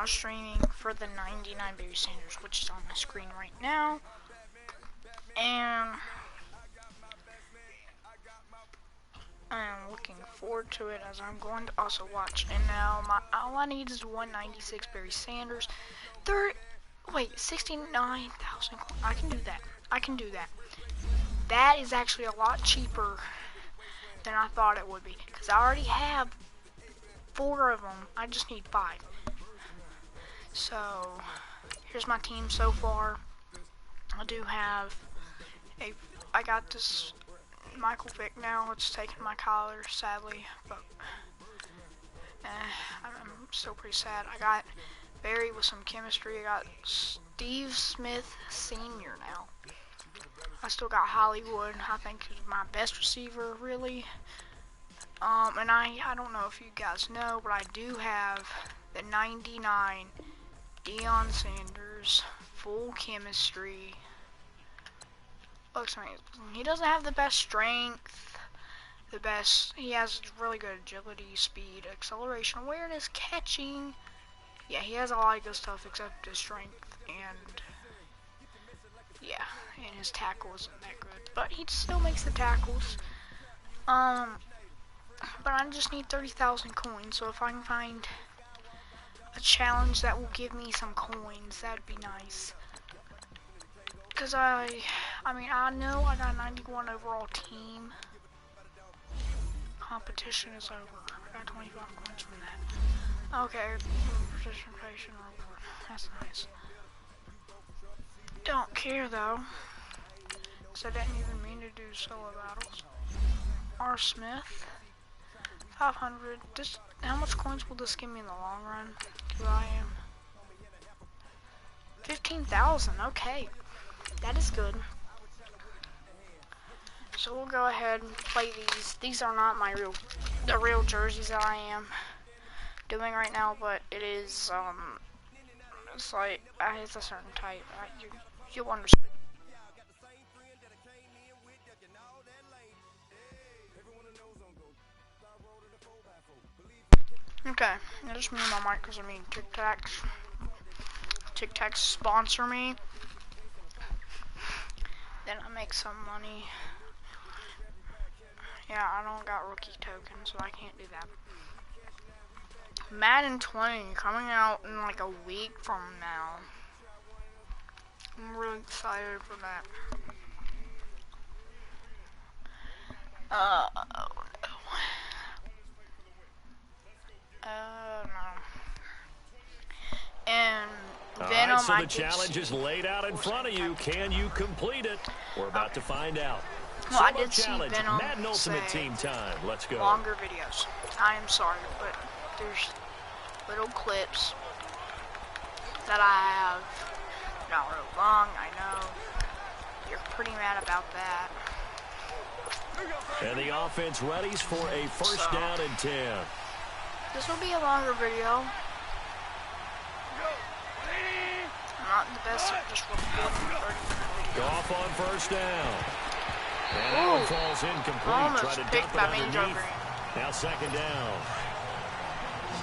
was streaming for the 99 Barry Sanders, which is on my screen right now. And I'm looking forward to it, as I'm going to also watch. And now all I need is 196 Barry Sanders. 69,000. I can do that. I can do that. That is actually a lot cheaper than I thought it would be, because I already have 4 of them. I just need 5. So here's my team so far. I do have I got this Michael Vick now. It's taken my collar, sadly, but I'm still pretty sad. I got Barry with some chemistry. I got Steve Smith Sr. now. I still got Hollywood. I think he's my best receiver, really. And I don't know if you guys know, but I do have the 99 Deion Sanders, full chemistry. Looks amazing. He doesn't have the best strength, he has really good agility, speed, acceleration, awareness, catching. Yeah, he has a lot of good stuff except his strength, and yeah, and his tackle isn't that good. But he still makes the tackles. But I just need 30,000 coins, so if I can find a challenge that will give me some coins, that'd be nice. Because I know I got 91 overall team. Competition is over. I got 25 coins from that. Okay, participation reward. That's nice. Don't care though, because I didn't even mean to do solo battles. R. Smith, 500. How much coins will this give me in the long run? Because I am 15,000. Okay. That is good. So we'll go ahead and play these. These are not the real jerseys that I am doing right now, but it is, it's like, it's a certain type. You'll understand. Okay, I just mute my mic because Tic Tacs sponsor me. Then I make some money. Yeah, I don't got rookie tokens, so I can't do that. Madden 20 coming out in like a week from now. I'm really excited for that. Oh no. No. And then all right, so the challenge is laid out in front of you. Can you complete it? We're about to find out. Well, I did see Venom Madden Ultimate Team time. Let's go. Longer videos. I am sorry, but there's little clips that I have not real long. I know you're pretty mad about that. And the offense readies for a first down and 10. This will be a longer video. I'm not the best at just recording 30-minute videos. Off on first down. And that one falls incomplete. Almost picked by me, Joker. Now second down.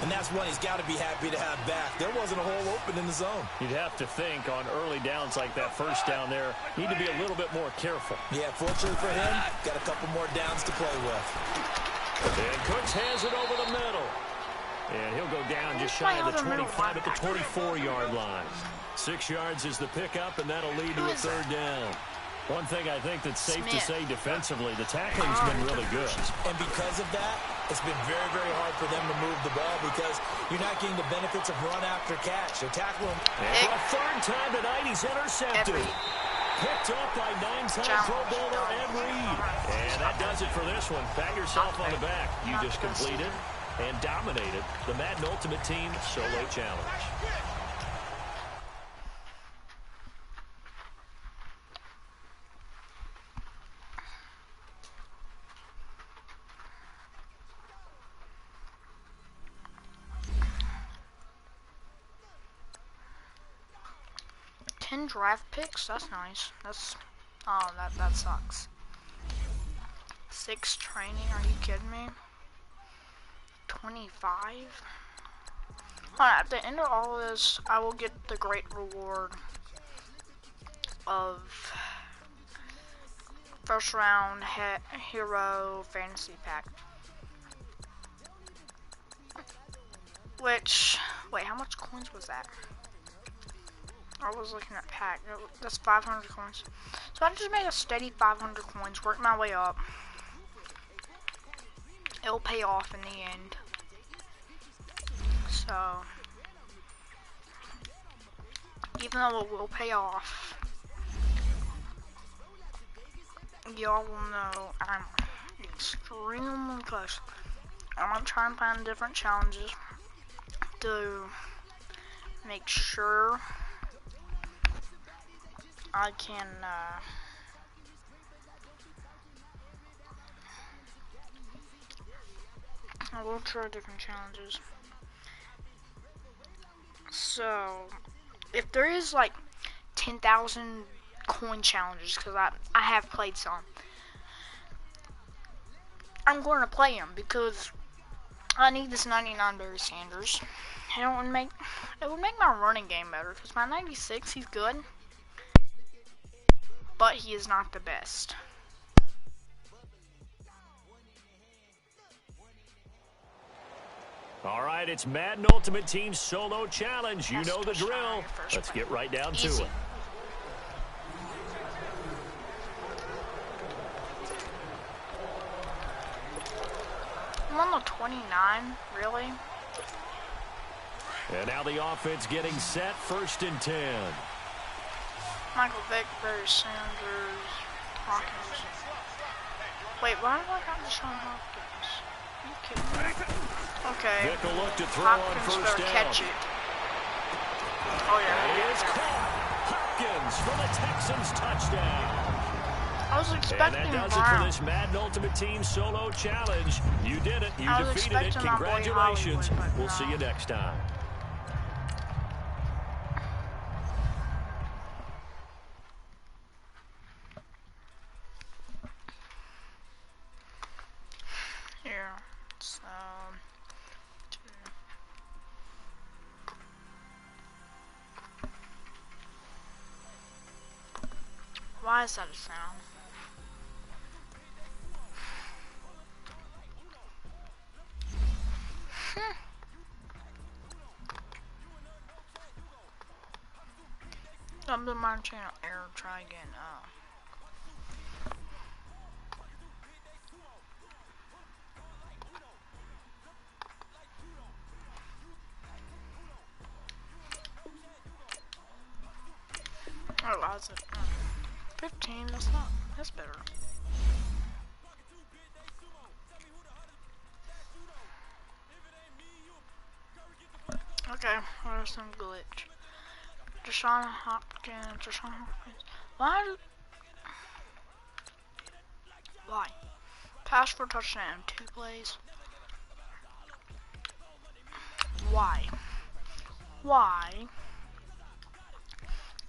And that's one he's got to be happy to have back. There wasn't a hole open in the zone. You'd have to think on early downs like that first down there, need to be a little bit more careful. Yeah, fortunately for him, got a couple more downs to play with. And Cooks has it over the middle. And he'll go down just shy of the 25 at the 24-yard line. 6 yards is the pickup, and that'll lead to a third down. One thing I think that's safe to say defensively, the tackling's been really good. And because of that, it's been very, very hard for them to move the ball because you're not getting the benefits of run after catch. They're tackling. And for a third time tonight, he's intercepted. Picked up by 9-time Pro Bowler Ed Reed. And that does it for this one. Pat yourself on the back. You just completed and dominated the Madden Ultimate Team Solo Challenge. Draft picks, that's nice. That sucks. 6 training, are you kidding me? 25? At the end of all of this, I will get the great reward of first round hero fantasy pack. Which, wait, how much coins was that? I was looking at pack. That's 500 coins. So I just made a steady 500 coins, work my way up. It'll pay off in the end. So, even though it will pay off, y'all will know I'm extremely close. I'm gonna try and find different challenges to make sure I can I will try different challenges. So, if there is like 10,000 coin challenges, because I have played some, I'm going to play them because I need this 99 Barry Sanders. It would make my running game better, because my 96, he's good, but he is not the best. All right, it's Madden Ultimate Team Solo Challenge. You know the drill. Let's get right down to it. I'm on the 29, really? And now the offense getting set, 1st and 10. Michael Vick, Barry Sanders, Hawkins. Wait, why do I got Deshaun Hopkins? Are you kidding me? Okay. Vick will look to throw Hopkins on first better down. catch it. Oh yeah. And he is caught. Hopkins for the Texans touchdown. I was expecting And that does it for this Madden Ultimate Team Solo Challenge. You did it. You defeated it. Congratulations. We'll see you next time. Here. So, why is that a sound? I'm the my channel error. Try again. Oh, why is it? 15. That's better. Okay, there's some glitch. Deshaun Hopkins. Why? Pass for touchdown, 2 plays. Why?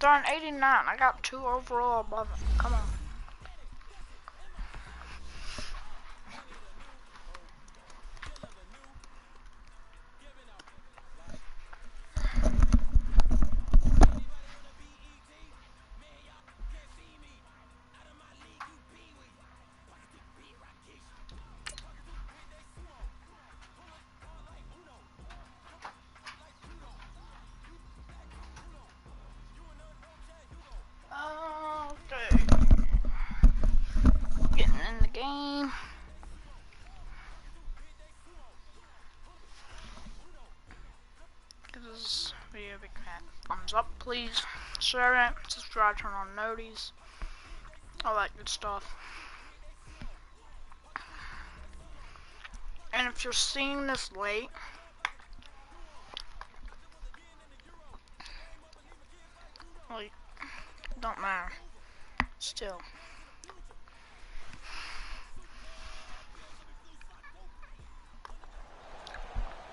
They're on 89. I got 2 overall above it. Come on. Video big fat thumbs up, please. Share it, subscribe, turn on noties, all that good stuff. And if you're seeing this late, like, don't matter. Still.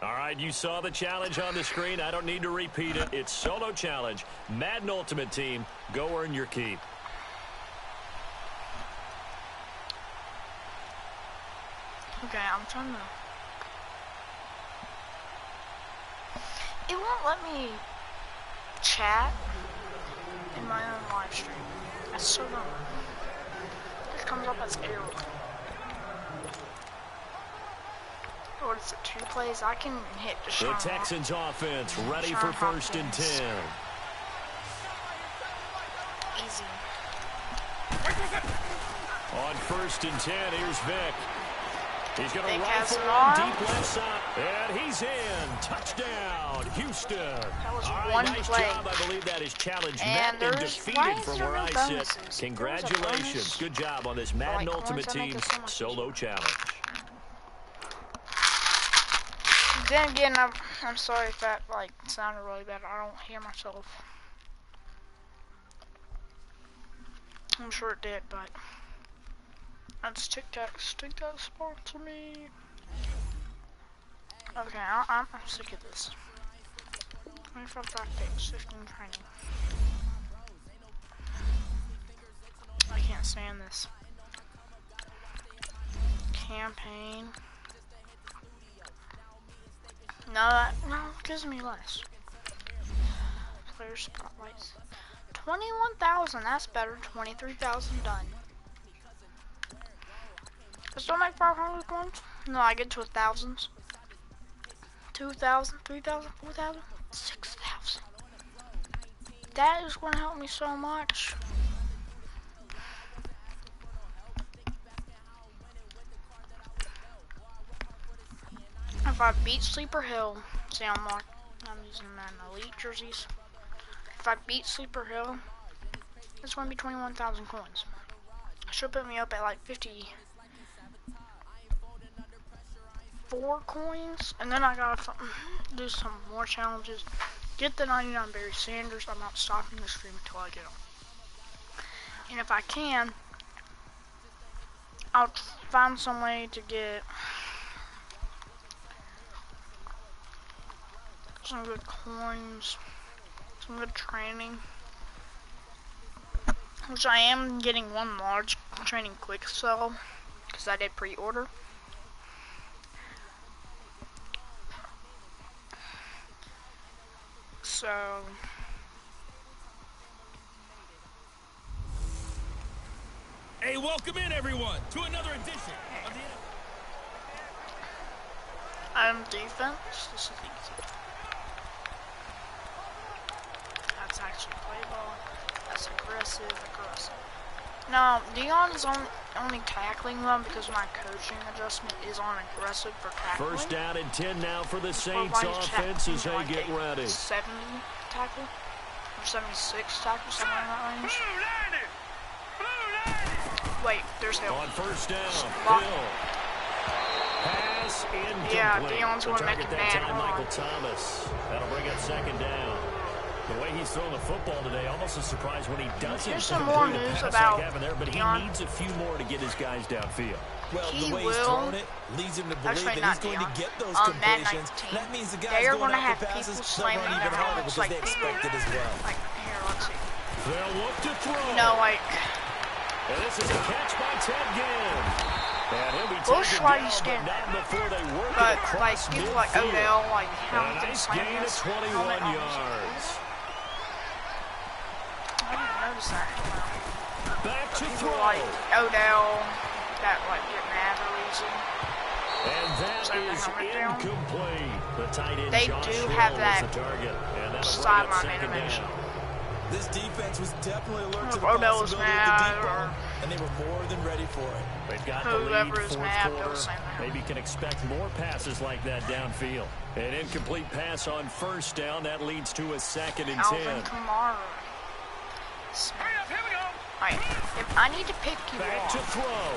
All right, you saw the challenge on the screen. I don't need to repeat it. It's Solo Challenge. Madden Ultimate Team. Go earn your keep. Okay, I'm trying to... It won't let me chat in my own live stream. That's so dumb. It comes up as error. What is it, 2 plays? I can hit The Texans offense ready for 1st and 10. Easy. On 1st and 10, here's Vic. He's going to Vic rifle has one deep left side. And he's in. Touchdown, Houston. That was All right, one nice play. job. I believe that is challenge And met and there's, defeated from where I sit. Congratulations. bonus. Good job on this Madden like Ultimate coins, I think Team it's so much solo challenge. Then again, I'm sorry if that like sounded really bad. I don't hear myself. I'm sure it did, but that's TikTok sponsor me. Okay, I'm sick of this. 25 tactics, 15 training. I can't stand this. Campaign. No, it gives me less. Player spotlights. 21,000, that's better. 23,000 done. I still make 500 points? No, I get to 1,000. 2,000, 3,000, 4,000, 6,000. That is going to help me so much. If I beat Sleeper Hill, see I'm using Madden Elite jerseys. If I beat Sleeper Hill, it's going to be 21,000 coins. Should put me up at like 54 coins, and then I gotta do some more challenges. Get the 99 Barry Sanders. I'm not stopping the stream until I get them. And if I can, I'll find some way to get some good coins, some good training, which I am getting one large training quick sell because I did pre-order. So Hey, welcome in everyone to another edition of the defense. This is easy. That's actually play ball. That's aggressive. Now, Dion's only tackling them because my coaching adjustment is on aggressive for tackling. 1st down and 10 now for the Saints offense as they get ready. 70 tackle or 76 tackle, somewhere in that range. Wait, there's Hill. On 1st down, Block. Hill. Pass incomplete. Yeah, Dion's going to make it that bad. time, Michael Thomas. That'll bring up 2nd down. The way he's throwing the football today, almost a surprise when he doesn't. Here's some more news about but Dion. he needs a few more to get his guys downfield. Well, He the way he's will. throwing it leads him to believe Actually, that he's not going Dion. to get those Madden completions. 19. That means the They guys are going gonna have after passes, people they'll slamming run even their harder helmets because like they expect it as well. Like, here, let's see. They'll look to throw. No, like, And this is a catch by Ted Ginn. And he'll be Bush, taken why down, you stand but not before they work but it like across people like midfield. Odell, like And a Hamilton nice slamming gain of his 21 helmet on his yards. I didn't notice that. Back to People throw. like Odell that like get mad real easy. And that Slam the is helmet down. incomplete. The tight end They Josh do Hill have was that the target. And that'll bring up sideline 2nd animation. down. This defense was definitely alert to the Odell was possibility of the mad, deep ball, or and they were more than ready for it. They've got the lead, whoever is 4th mad, they'll quarter. slam the helmet. Maybe can expect more passes like that downfield. An incomplete pass on 1st down. That leads to a 2nd and 10. Alvin Kamara. Alright, if I need to pick you Back to off, throw.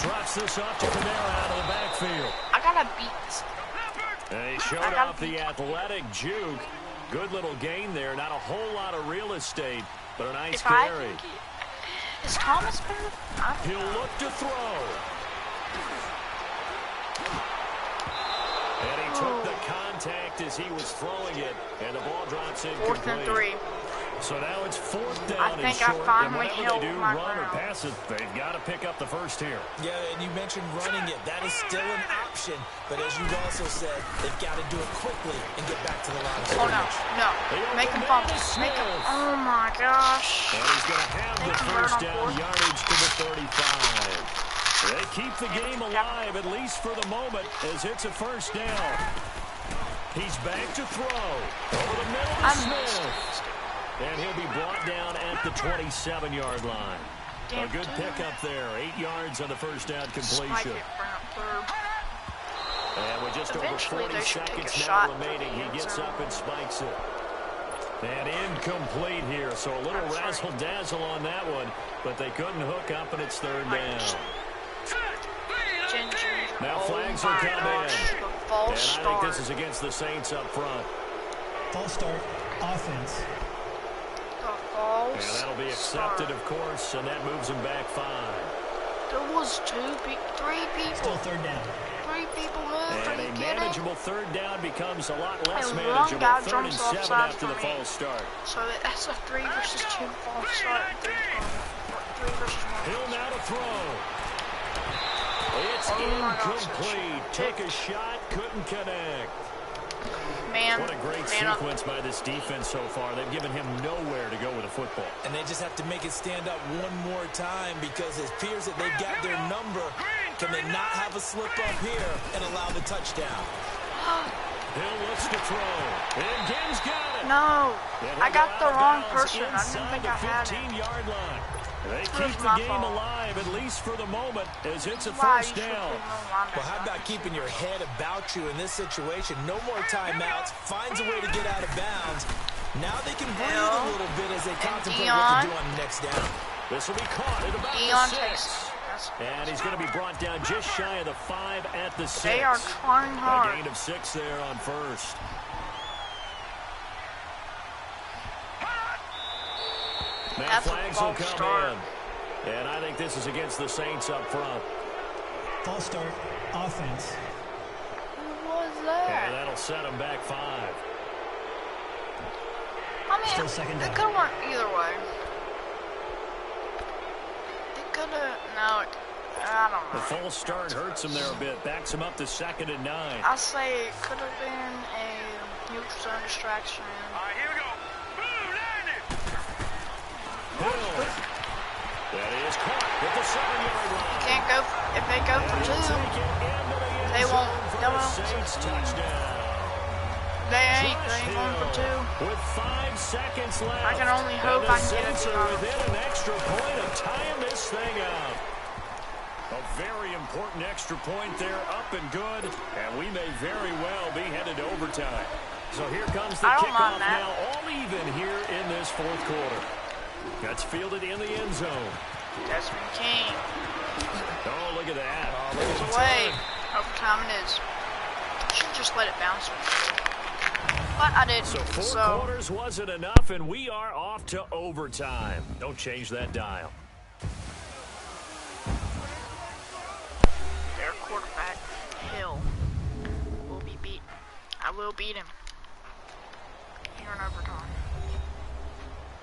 Drops this off to Kamara out of the backfield. I gotta beat this. And he showed I gotta off the beat- athletic juke. Good little gain there. Not a whole lot of real estate, but a nice If I carry. can get, is Thomas better? I don't He'll know. look to throw. And he took the contact as he was throwing it. And the ball drops in. 4th and 3. So now it's 4th down I think and I short. finally And held whenever they do my run or ground. pass it, they've got to pick up the first here. Yeah, and you mentioned running it. That is still an option. But as you've also said, they've got to do it quickly and get back to the line of Oh, no. scrimmage. No. Make him fumble. Make him. Oh, my gosh. And he's going to have They the convert first on down fourth. yardage to the 35. They keep the game alive, at least for the moment, as it's a first down. He's back to throw. Over the middle to Smith. And he'll be brought down at the 27-yard line. A good pickup there. 8 yards on the first down completion. And with just over 40 seconds now remaining, he gets up and spikes it. And incomplete here, so a little razzle-dazzle on that one, but they couldn't hook up, and it's 3rd down. Now flags will come in. And I think this is against the Saints up front. False start, offense. And that'll be accepted, of course, and that moves him back 5. There was 3 people. Still 3rd down. 3 people moved. And a manageable 3rd down becomes a lot less And one manageable. guy 3rd and jumps 7 offside after the for me. false start. So that's a 3 versus 2 false start. 3 versus 1. Hill now to throw. It's incomplete. Took a shot, couldn't connect. Man, What a great sequence by this defense so far. They've given him nowhere to go with the football. And they just have to make it stand up one more time because it appears that they've got their number. Can they not have a slip up here and allow the touchdown? Hill looks to throw. And Gibbs got it. No, And I got the wrong person. I didn't inside think the I had it. 15-yard line. They It keep was the my game fault. alive, at least for the moment, as it's a Why, first you should down. put no linebacker. Well, how about keeping your head about you in this situation? No more timeouts. Finds a way to get out of bounds. Now they can breathe a little bit as they contemplate what to do on the next down. This will be caught at about Dion the 6. takes. And he's going to be brought down just shy of the 5 at the 6. They are trying A hard. gain of 6 there on first. Now That's a flags will false come start. in. And I think this is against the Saints up front. False start, offense. Who was And that? that'll set him back 5. I Still mean, second it down. could have went either way. It could have. No, I don't The know. false start hurts him there a bit. Backs him up to 2nd and 9. I say it could have been a neutral zone distraction. Here we go. Boom, landed. Hill. That is caught at the 7-yard line. Can't go. If they go for 2, they won't. They won't. Saints touchdown. They ain't going for 2. With 5 seconds left. I can only hope and I can get the Saints it are done. within an extra point of tying this thing up. A very important extra point there, up and good, and we may very well be headed to overtime. So here comes the I don't kickoff mind that. now, all even here in this 4th quarter. That's fielded in the end zone. Desmond King. Oh, look at that. It's away. Overtime it is. Should just let it bounce. But I didn't. So 4 So quarters wasn't enough, and we are off to overtime. Don't change that dial. their quarterback, Hill, will be beat. I will beat him here in overtime.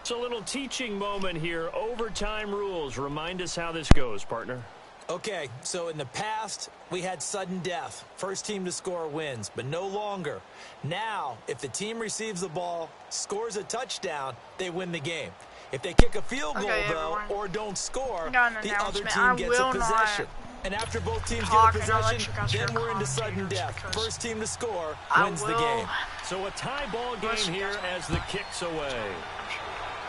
It's a little teaching moment here. Overtime rules. Remind us how this goes, partner. Okay, so in the past, we had sudden death. First team to score wins, but no longer. Now, if the team receives the ball, scores a touchdown, they win the game. If they kick a field goal, though, everyone. or don't score, Got an the other announcement. team I gets a will not possession. And after both teams talk get a and I'll let possession, you guys then hear we're into sudden commentators death. because First team to score I wins the will- game. So a tie ball game Listen, here guys. as the kick's away.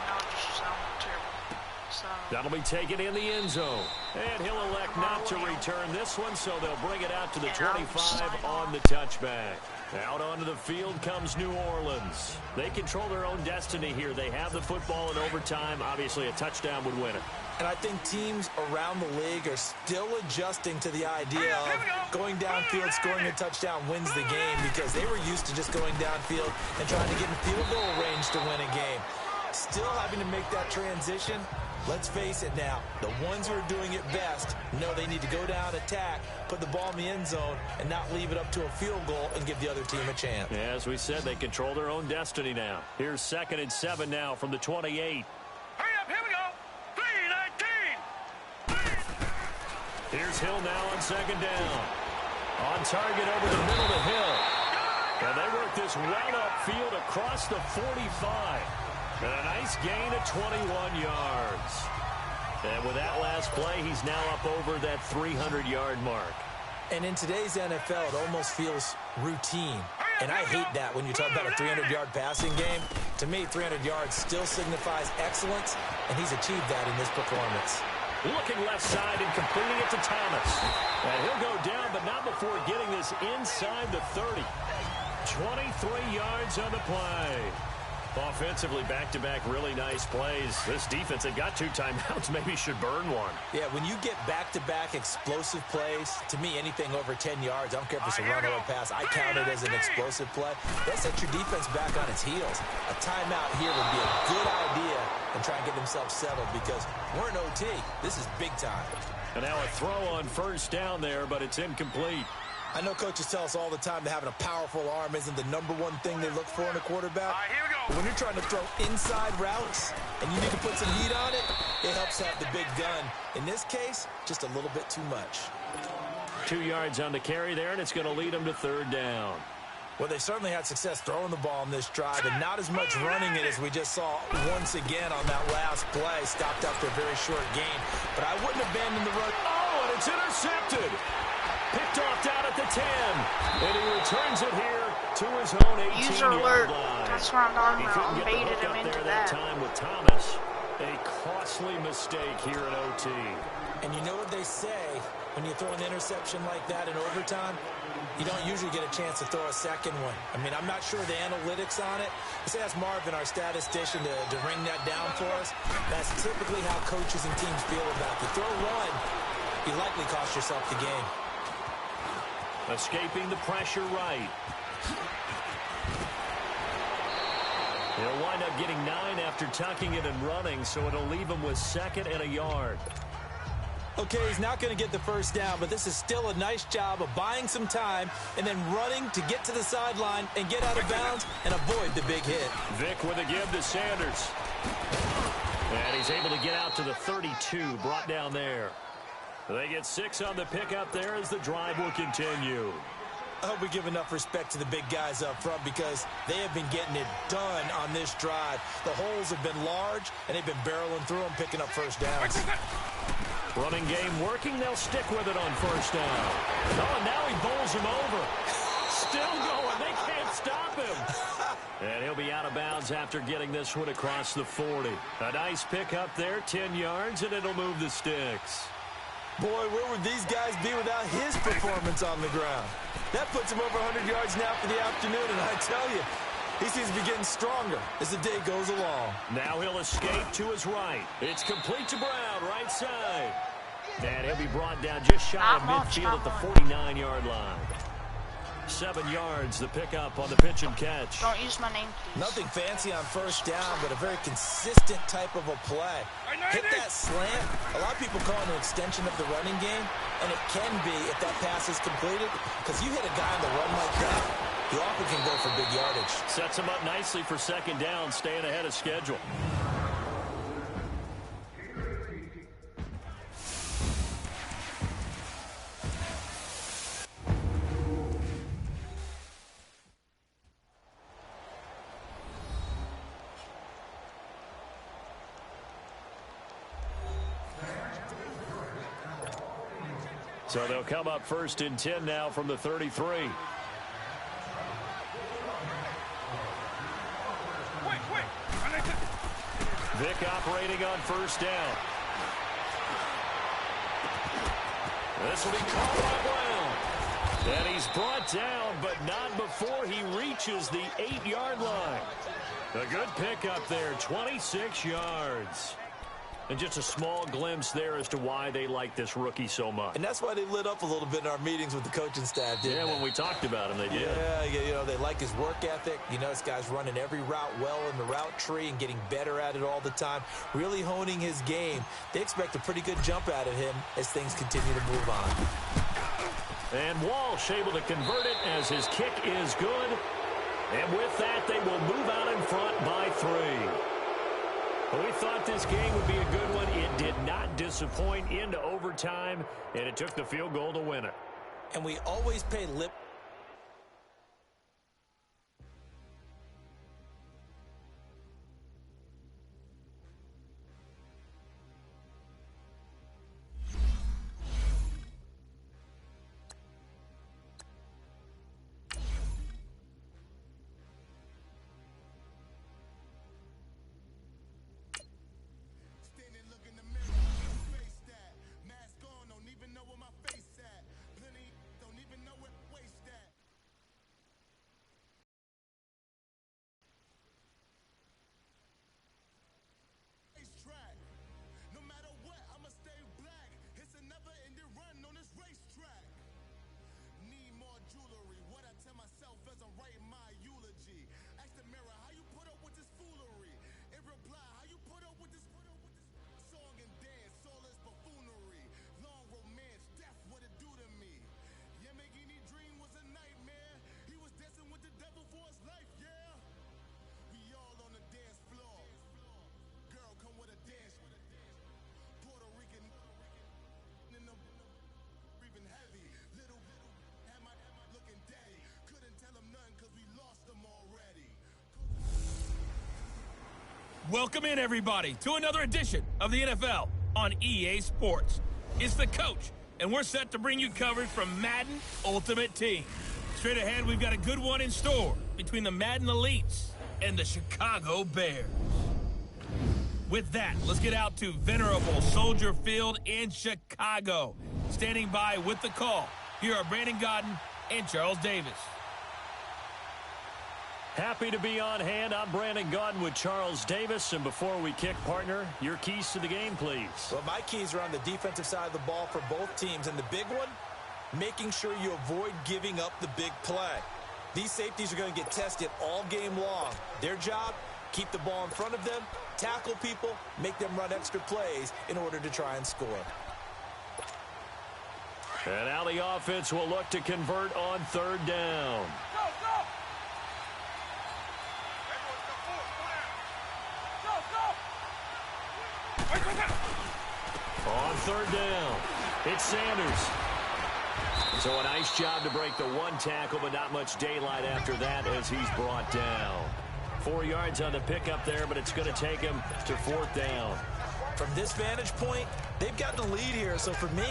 No, just sound terrible. So, That'll be taken in the end zone. And he'll elect not to return this one, so they'll bring it out to the 25 on the touchback. Out onto the field comes New Orleans. They control their own destiny here. They have the football in overtime. Obviously, a touchdown would win it. And I think teams around the league are still adjusting to the idea of going downfield, scoring a touchdown wins the game because they were used to just going downfield and trying to get in field goal range to win a game. Still having to make that transition. Let's face it now, the ones who are doing it best know they need to go down, attack, put the ball in the end zone, and not leave it up to a field goal and give the other team a chance. Yeah, as we said, they control their own destiny now. Here's 2nd and 7 now from the 28. Hurry up, here we go. 3-19. Here's Hill now on 2nd down. On target over the middle to Hill. And they work this well upfield across the 45. And a nice gain of 21 yards. And with that last play, he's now up over that 300-yard mark. And in today's NFL, it almost feels routine. And I hate that when you talk about a 300-yard passing game. To me, 300 yards still signifies excellence, and he's achieved that in this performance. Looking left side and completing it to Thomas. And he'll go down, but not before getting this inside the 30. 23 yards on the play. Offensively, back-to-back really nice plays. This defense, they've got 2 timeouts, maybe should burn one. Yeah, when you get back-to-back explosive plays, to me, anything over 10 yards, I don't care if it's a run or a pass, I count it as an explosive play. That sets your defense back on its heels. A timeout here would be a good idea and try and get themselves settled because we're in OT. This is big time. And now a throw on 1st down there, but it's incomplete. I know coaches tell us all the time that having a powerful arm isn't the #1 thing they look for in a quarterback. Here we go. But when you're trying to throw inside routes and you need to put some heat on it, it helps have the big gun. In this case, just a little bit too much. 2 yards on the carry there, and it's going to lead them to 3rd down. Well, they certainly had success throwing the ball in this drive, and not as much running it as we just saw once again on that last play. Stopped after a very short gain, but I wouldn't abandon the run. Oh, and it's intercepted. Picked off down at the 10. And he returns it here to his own 18-yard User alert. line. That's what I'm talking He about. couldn't I get the baited hook him up into there that that. time with Thomas. A costly mistake here in OT. And you know what they say, when you throw an interception like that in overtime, you don't usually get a chance to throw a second one. I mean, I'm not sure the analytics on it. Let's ask Marvin, our statistician, to ring that down for us. That's typically how coaches and teams feel about it. You throw one, you likely cost yourself the game. Escaping the pressure right. He'll wind up getting 9 after tucking it and running, so it'll leave him with 2nd and a yard. Okay, he's not going to get the 1st down, but this is still a nice job of buying some time and then running to get to the sideline and get out of bounds and avoid the big hit. Vick with a give to Sanders. And he's able to get out to the 32, brought down there. They get 6 on the pickup there as the drive will continue. I hope we give enough respect to the big guys up front because they have been getting it done on this drive. The holes have been large, and they've been barreling through them, picking up 1st downs. Running game working. They'll stick with it on 1st down. Oh, and now he bowls him over. Still going. They can't stop him. And he'll be out of bounds after getting this one across the 40. A nice pickup there, 10 yards, and it'll move the sticks. Boy, where would these guys be without his performance on the ground? That puts him over 100 yards now for the afternoon, and I tell you, he seems to be getting stronger as the day goes along. Now he'll escape to his right. It's complete to Brown, right side. And he'll be brought down just shy of midfield at the 49-yard line. 7 yards, the pickup on the pitch and catch. Don't use my name, please. Nothing fancy on 1st down, but a very consistent type of a play. Hit that slant. A lot of people call it an extension of the running game, and it can be if that pass is completed, because you hit a guy on the run like that, he often can go for big yardage. Sets him up nicely for 2nd down, staying ahead of schedule. So they'll come up 1st and 10 now from the 33. Vick operating on 1st down. This will be called by Brown. And he's brought down, but not before he reaches the 8-yard line. A good pickup there, 26 yards. And just a small glimpse there as to why they like this rookie so much. And that's why they lit up a little bit in our meetings with the coaching staff, didn't they? When we talked about him, they did. Yeah, they like his work ethic. This guy's running every route well in the route tree and getting better at it all the time, really honing his game. They expect a pretty good jump out of him as things continue to move on. And Walsh able to convert it as his kick is good. And with that, they will move out in front by 3. Well, we thought this game would be a good one. It did not disappoint into overtime, and it took the field goal to win it. And we always pay lip. Welcome in, everybody, to another edition of the NFL on EA Sports. It's the coach, and we're set to bring you coverage from Madden Ultimate Team. Straight ahead, we've got a good one in store between the Madden Elites and the Chicago Bears. With that, let's get out to venerable Soldier Field in Chicago. Standing by with the call, here are Brandon Godden and Charles Davis. Happy to be on hand. I'm Brandon Godden with Charles Davis. And before we kick, partner, your keys to the game, please. Well, my keys are on the defensive side of the ball for both teams. And the big one, making sure you avoid giving up the big play. These safeties are going to get tested all game long. Their job, keep the ball in front of them, tackle people, make them run extra plays in order to try and score. And now the offense will look to convert on 3rd down. On 3rd down, it's Sanders. So a nice job to break the 1 tackle, but not much daylight after that as he's brought down. 4 yards on the pickup there, but it's going to take him to 4th down. From this vantage point, they've got the lead here, so for me,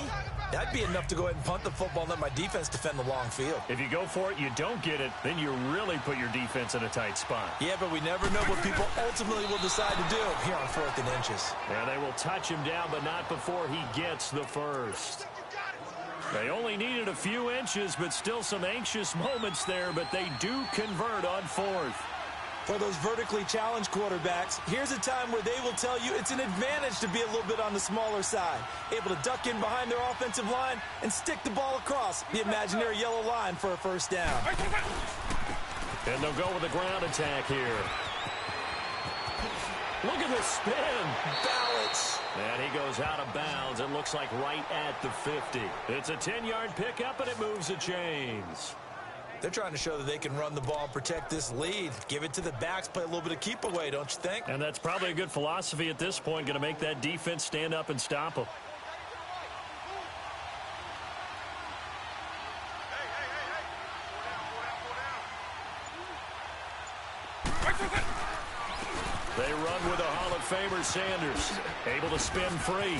that'd be enough to go ahead and punt the football and let my defense defend the long field. If you go for it, you don't get it, then you really put your defense in a tight spot. Yeah, but we never know what people ultimately will decide to do here on 4th and inches. And they will touch him down, but not before he gets the first. They only needed a few inches, but still some anxious moments there, but they do convert on 4th. For those vertically challenged quarterbacks, here's a time where they will tell you it's an advantage to be a little bit on the smaller side. Able to duck in behind their offensive line and stick the ball across the imaginary yellow line for a 1st down. And they'll go with a ground attack here. Look at the spin. Balance. And he goes out of bounds. It looks like right at the 50. It's a 10-yard pickup, and it moves the chains. They're trying to show that they can run the ball and protect this lead. Give it to the backs, play a little bit of keep away, don't you think? And that's probably a good philosophy at this point, going to make that defense stand up and stop them. They run with a Hall of Famer, Sanders, able to spin free.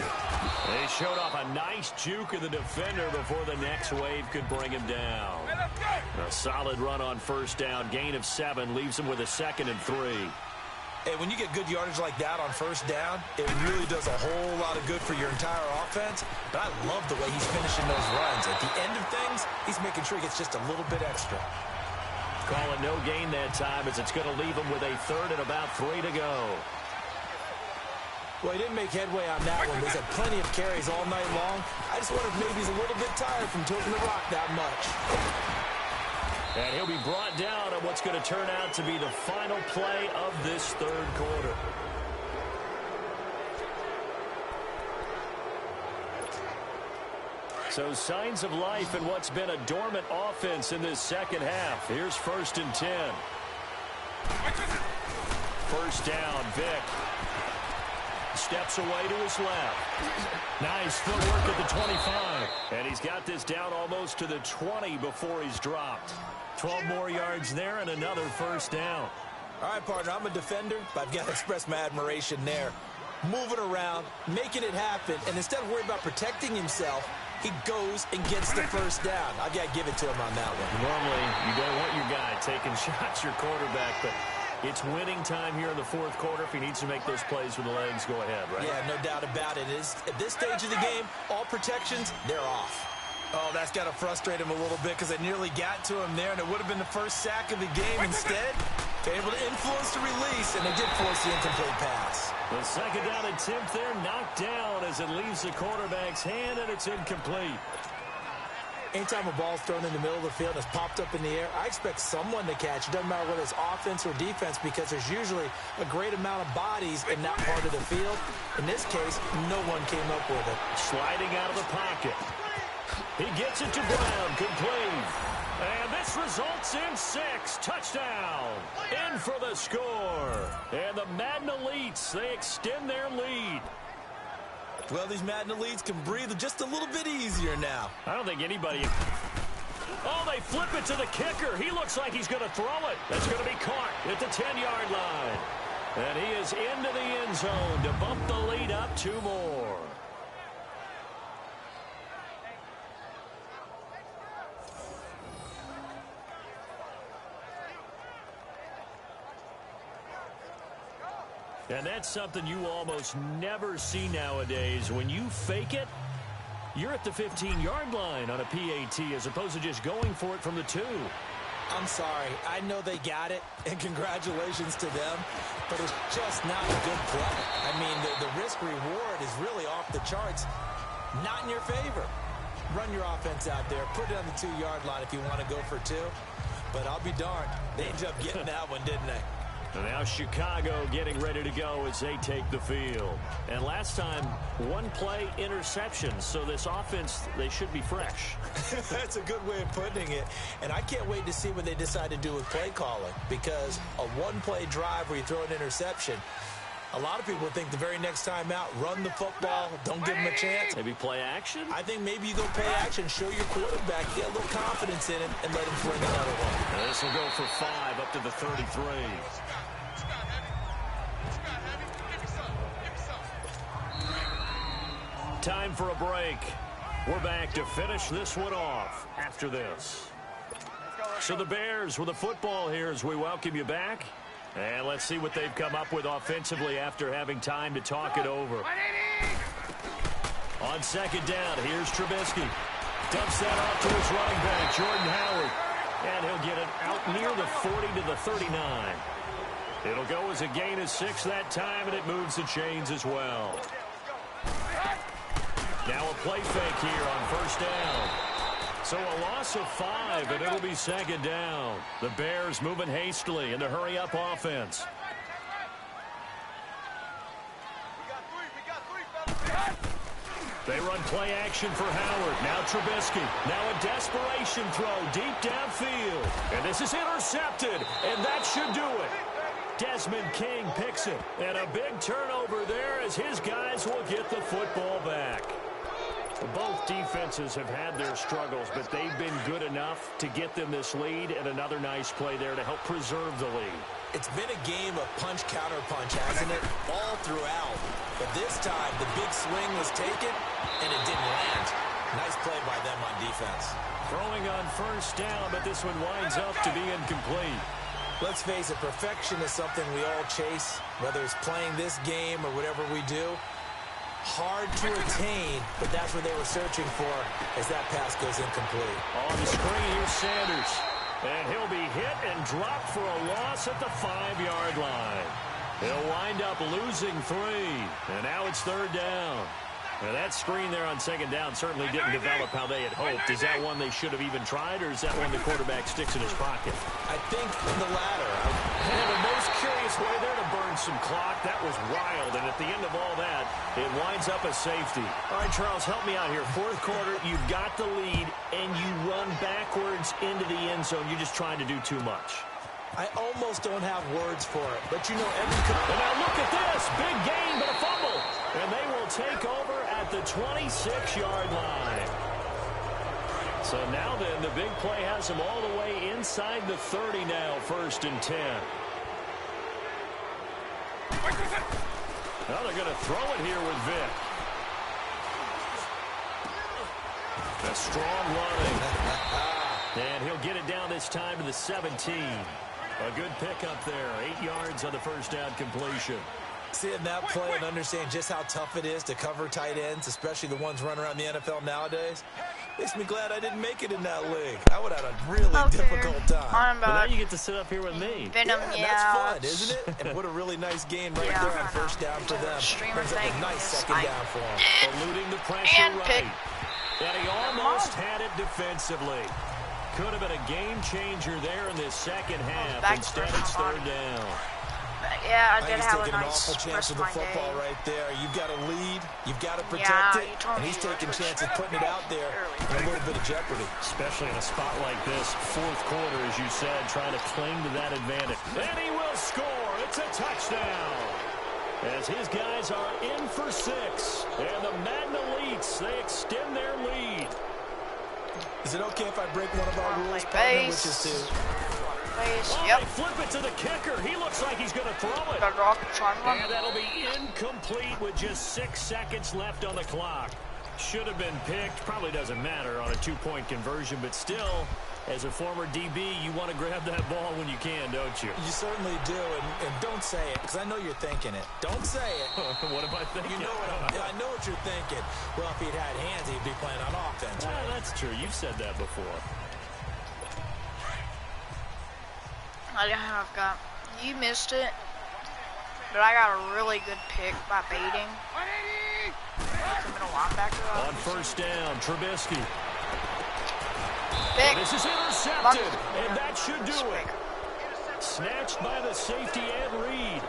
They showed off a nice juke of the defender before the next wave could bring him down. A solid run on 1st down, gain of 7, leaves him with a 2nd and 3. Hey, when you get good yardage like that on 1st down, it really does a whole lot of good for your entire offense. But I love the way he's finishing those runs. At the end of things, he's making sure he gets just a little bit extra. Calling no gain that time as it's going to leave him with a 3rd and about 3 to go. Well, he didn't make headway on that one. He's had plenty of carries all night long. I just wonder if maybe he's a little bit tired from toting the rock that much. And he'll be brought down on what's going to turn out to be the final play of this third quarter. So signs of life in what's been a dormant offense in this second half. Here's 1st and 10. First down, Vick. Steps away to his left. Nice footwork at the 25. And he's got this down almost to the 20 before he's dropped. 12 more yards there and another first down. All right, partner, I'm a defender, but I've got to express my admiration there. Moving around, making it happen, and instead of worrying about protecting himself, he goes and gets the first down. I've got to give it to him on that one. Normally, you don't want your guy taking shots, your quarterback, but it's winning time here in the fourth quarter. If he needs to make those plays with the legs, go ahead, right? Yeah, no doubt about it. At this stage of the game, all protections, they're off. Oh, that's got to frustrate him a little bit because I nearly got to him there, and it would have been the first sack of the game. Instead, they're able to influence the release, and they did force the incomplete pass. The second down attempt there knocked down as it leaves the quarterback's hand, and it's incomplete. Anytime a ball's thrown in the middle of the field and it's popped up in the air, I expect someone to catch. It doesn't matter whether it's offense or defense because there's usually a great amount of bodies in that part of the field. In this case, no one came up with it. Sliding out of the pocket. He gets it to Brown, complete. And this results in 6. Touchdown. In for the score. And the Madden Elites, they extend their lead. Well, these Madden Elites can breathe just a little bit easier now. I don't think anybody... Oh, they flip it to the kicker. He looks like he's going to throw it. That's going to be caught at the 10-yard line. And he is into the end zone to bump the lead up 2 more. And that's something you almost never see nowadays. When you fake it, you're at the 15-yard line on a PAT as opposed to just going for it from the 2. I'm sorry. I know they got it, and congratulations to them, but it's just not a good play. I mean, the risk-reward is really off the charts, not in your favor. Run your offense out there. Put it on the 2-yard line if you want to go for 2. But I'll be darned. They ended up getting that one, didn't they? And now Chicago getting ready to go as they take the field. And last time, 1 play interception. So this offense, they should be fresh. That's a good way of putting it. And I can't wait to see what they decide to do with play calling. Because a 1-play drive where you throw an interception, a lot of people think the very next time out, run the football, don't give them a chance. Maybe play action? I think maybe you go play action, show your quarterback, get a little confidence in him, and let him fling another one. And this will go for 5 up to the 33. Time for a break. We're back to finish this one off after this. So the Bears with the football here as we welcome you back. And let's see what they've come up with offensively after having time to talk it over. On second down, here's Trubisky. Dumps that off to his running back, Jordan Howard. And he'll get it out near the 40 to the 39. It'll go as a gain of 6 that time, and it moves the chains as well. Now a play fake here on first down. So a loss of 5, and it'll be second down. The Bears moving hastily in the hurry-up offense. They run play action for Howard. Now Trubisky. Now a desperation throw deep downfield. And this is intercepted, and that should do it. Desmond King picks it. And a big turnover there as his guys will get the football back. Both defenses have had their struggles, but they've been good enough to get them this lead, and another nice play there to help preserve the lead. It's been a game of punch-counter-punch, hasn't it? All throughout. But this time, the big swing was taken, and it didn't land. Nice play by them on defense. Throwing on first down, but this one winds up to be incomplete. Let's face it, perfection is something we all chase, whether it's playing this game or whatever we do. Hard to attain, but that's what they were searching for as that pass goes incomplete. On the screen, here's Sanders. And he'll be hit and dropped for a loss at the 5-yard line. He'll wind up losing 3. And now it's 3rd down. Now that screen there on 2nd down certainly didn't develop how they had hoped. Is that one they should have even tried, or is that one the quarterback sticks in his pocket? I think the latter. And the most curious way there to burn some clock. That was wild, and at the end of all that, it winds up a safety. All right, Charles, help me out here. 4th quarter, you've got the lead, and you run backwards into the end zone. You're just trying to do too much. I almost don't have words for it, but you know every... And now look at this. Big gain, but a fumble. And they will take over at the 26-yard line. So now then, the big play has them all the way inside the 30 now, 1st and 10. Now they're going to throw it here with Vic. A strong running. And he'll get it down this time to the 17. A good pickup there. 8 yards on the 1st down completion. Seeing that play and understand just how tough it is to cover tight ends, especially the ones running around the NFL nowadays, makes me glad I didn't make it in that league. I would have had a really difficult time. Well, now you get to sit up here with me. Venom, that's fun, isn't it? And what a really nice gain right there on 1st down for them. Brings up a nice 2nd down for them. Eluding the pressure and right. And he almost had it defensively. Could have been a game changer there in this 2nd half. Instead, it's 3rd down. Yeah, I did he's have a taking an nice awful chance with the football day. right there. You've got to lead. You've got to protect it. And he's taking chances putting it out there in a little bit of jeopardy. Especially in a spot like this, 4th quarter, as you said, trying to cling to that advantage. And he will score. It's a touchdown. As his guys are in for 6. And the Madden Elites, they extend their lead. Is it okay if I break one of our rules, partner, which is to... Yep. They flip it to the kicker. He looks like he's going to throw it. And that'll be incomplete with just 6 seconds left on the clock. Should have been picked. Probably doesn't matter on a 2-point conversion, but still, as a former DB, you want to grab that ball when you can, don't you? You certainly do, and don't say it, because I know you're thinking it. Don't say it. What am I thinking? You know I know what you're thinking. Well, if he'd had hands, he'd be playing on offense. Well, that's true. You've said that before. You missed it, but I got a really good pick by baiting. The middle linebacker. On 1st down, Trubisky. Pick. This is intercepted, and that should do it. Snatched by the safety, Ed Reed.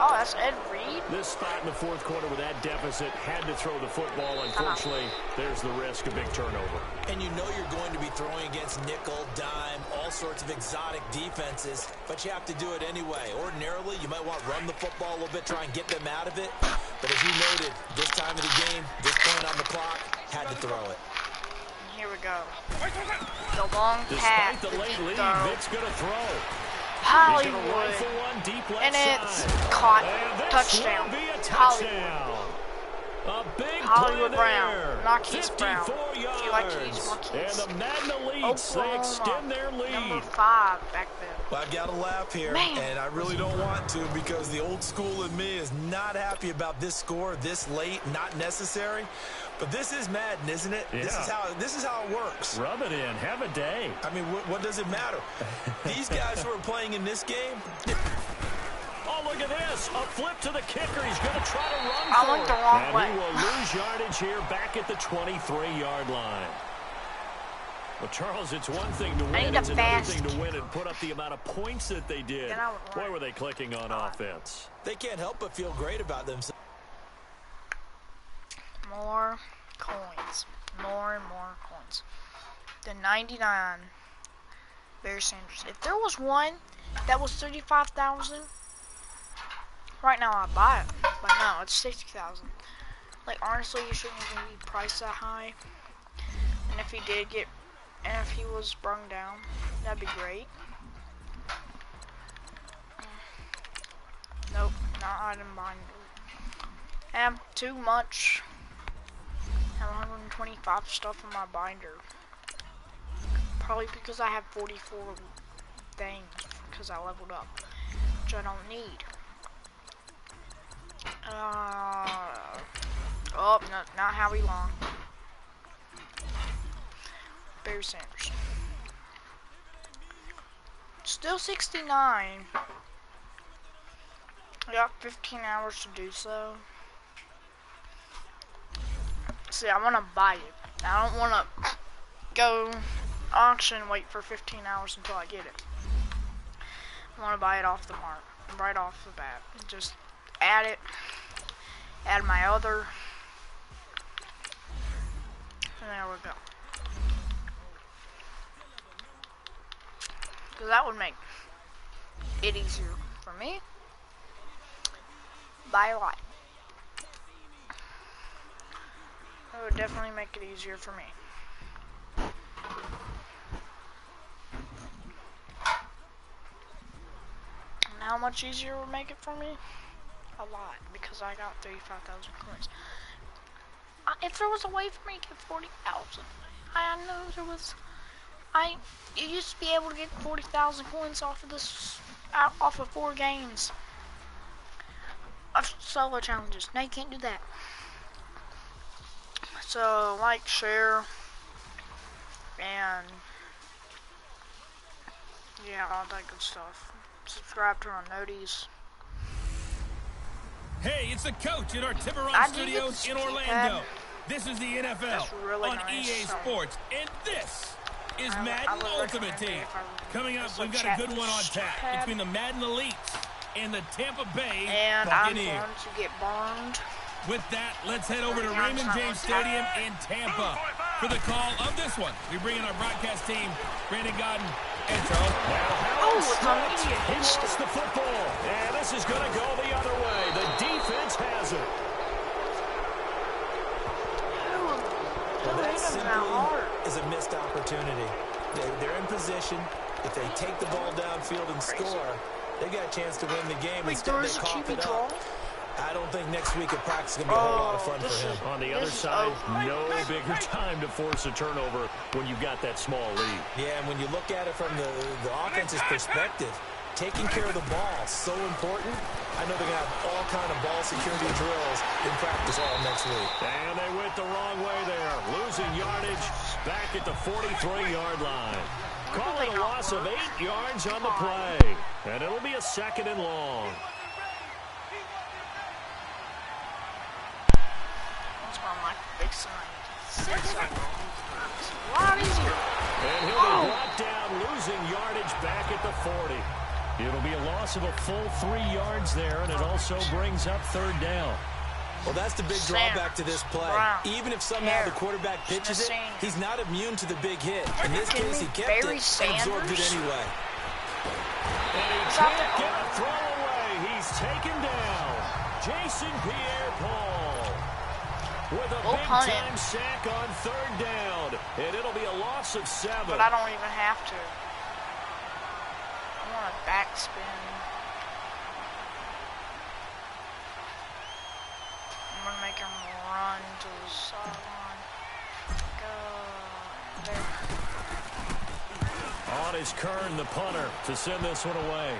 Oh, that's Ed Reed? This spot in the 4th quarter with that deficit, had to throw the football. Unfortunately, there's the risk of big turnover. And you know you're going to be throwing against nickel, dime, all sorts of exotic defenses, but you have to do it anyway. Ordinarily, you might want to run the football a little bit, try and get them out of it. But as you noted, this time of the game, this point on the clock, had to throw it. Here we go. The long pass. Despite the late lead, Vic's going to throw. Hollywood. And it's caught. Touchdown. Hollywood. A big Hollywood play Brown. there. Marquise Brown. 54 yards. If you like to use Marquise. And the Madden Elites, they extend their lead. Number 5 back then. Well, I've got to laugh here, and I really don't want to because the old school in me is not happy about this score this late, not necessary. But this is Madden, isn't it? Yeah. This is how it works. Rub it in. Have a day. I mean, what does it matter? These guys who are playing in this game. Oh, look at this. A flip to the kicker. He's going to try to run I went the wrong way. And he will lose yardage here back at the 23-yard line. Well, Charles, it's one thing to win. It's another thing to win and put up the amount of points that they did. Boy, were they clicking on offense. They can't help but feel great about themselves. More coins. More and more coins. The 99 Barry Sanders. If there was one that was 35,000, right now I'd buy it. But no, it's 60,000. Like, honestly, you shouldn't even be priced that high. And if he did get, and if he was sprung down, that'd be great. Nope, not item binder. Have too much. I have 125 stuff in my binder. Probably because I have 44 things because I leveled up, which I don't need. Oh, no, not Howie Long. Barry Sanders. Still 69. I got 15 hours to do so. See, I want to buy it. I don't want to go auction and wait for 15 hours until I get it. I want to buy it off the mark, right off the bat. Just add it, add my other, and there we go. Because that would make it easier for me by a lot. It would definitely make it easier for me. And how much easier would make it for me? A lot, because I got 35,000 coins. If there was a way for me to get 40,000, I know there was. You used to be able to get 40,000 coins off of this, off of 4 games of solo challenges. Now you can't do that. So, like, share, and yeah, all that good stuff. Subscribe to our noties. Hey, it's the coach at our Tiburon Studios in Orlando. This is the NFL really on nice. EA Sports, and this is Madden Ultimate Team. Coming up, we've got a good one on tap between the Madden Elites and the Tampa Bay and Buccaneers. I'm going to get burned. With that, let's head over to Raymond James Stadium in Tampa for the call of this one. We bring in our broadcast team, Brandon Godden and Charles. He lost the football, and this is going to go the other way. The defense has it. Well, that simply is a missed opportunity. They're in position. If they take the ball downfield and score, they got a chance to win the game. Instead, they cough it up. I don't think next week at practice is going to be a whole lot of fun for him. On the other side, no bigger time to force a turnover when you've got that small lead. Yeah, and when you look at it from the offense's perspective, taking care of the ball is so important. I know they're going to have all kind of ball security drills in practice all next week. And they went the wrong way there, losing yardage back at the 43-yard line. Call it a loss of 8 yards on the play, and it'll be a 2nd and long. It's a lot easier. And he'll be brought down, losing yardage back at the 40. It'll be a loss of a full 3 yards there, and it also brings up 3rd down. Well, that's the big drawback to this play. Even if somehow the quarterback pitches it, he's not immune to the big hit. In this case, he kept it and absorbed it anyway. And he can't get a throw away. He's taken down. Jason Pierre-Paul with a big-time sack on 3rd down. And it'll be a loss of 7. But I don't even have to. I want a backspin. I'm going to make him run to the sideline. Go. There. On is Kern, the punter, to send this one away.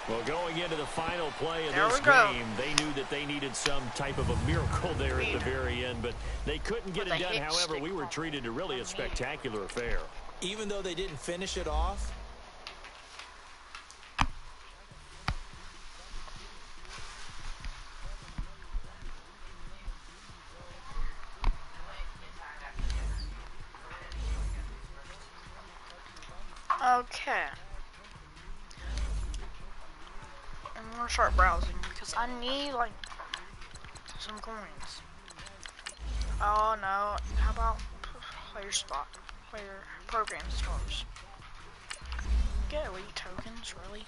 Well, going into the final play of this game, they knew that they needed some type of a miracle there at the very end, but they couldn't get it done. However, we were treated to really a spectacular affair. Even though they didn't finish it off, okay. I'm gonna start browsing because I need like some coins. Oh no, how about player spot, player program stars? Get elite tokens, really?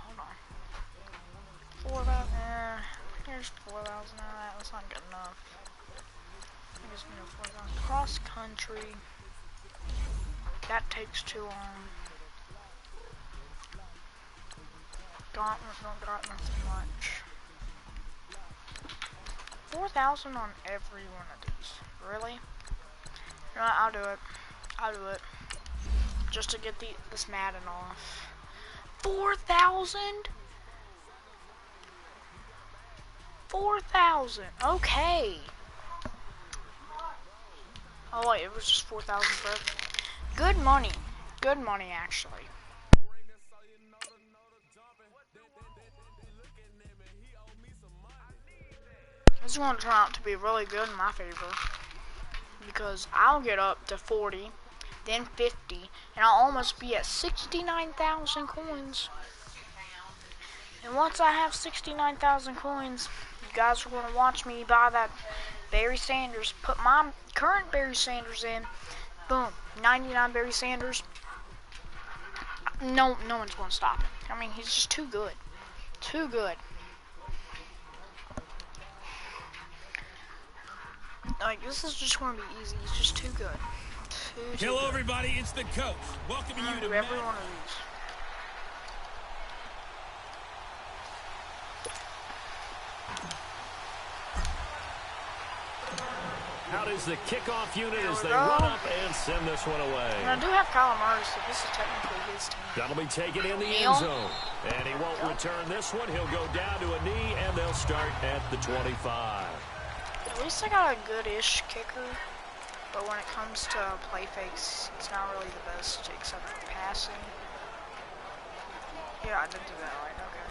Hold on. 4,000, here's 4,000 out of that, that's not good enough. I guess we need 4,000. Cross country, that takes too long. Gauntlet, don't got nothing much. 4,000 on every one of these. Really? You know what, I'll do it. I'll do it. Just to get this Madden off. 4,000? 4,000. Okay. Oh wait, it was just 4,000 for good money. Good money, actually. This is going to turn out to be really good in my favor. Because I'll get up to 40, then 50, and I'll almost be at 69,000 coins. And once I have 69,000 coins, you guys are going to watch me buy that Barry Sanders. Put my current Barry Sanders in. Boom. 99 Barry Sanders. No one's going to stop him. I mean, he's just too good. Too good. Like, this is just going to be easy. He's just too good. Too Hello, good. everybody. It's the coach. Welcoming you to every one of these. Out is the kickoff unit as they run up and send this one away. And I do have Kyler Murray, so this is technically his team. That'll be taken in the end zone. And he won't return this one. He'll go down to a knee, and they'll start at the 25. At least I got a good-ish kicker. But when it comes to play fakes, he's not really the best except for passing. Yeah, I did do that right, okay.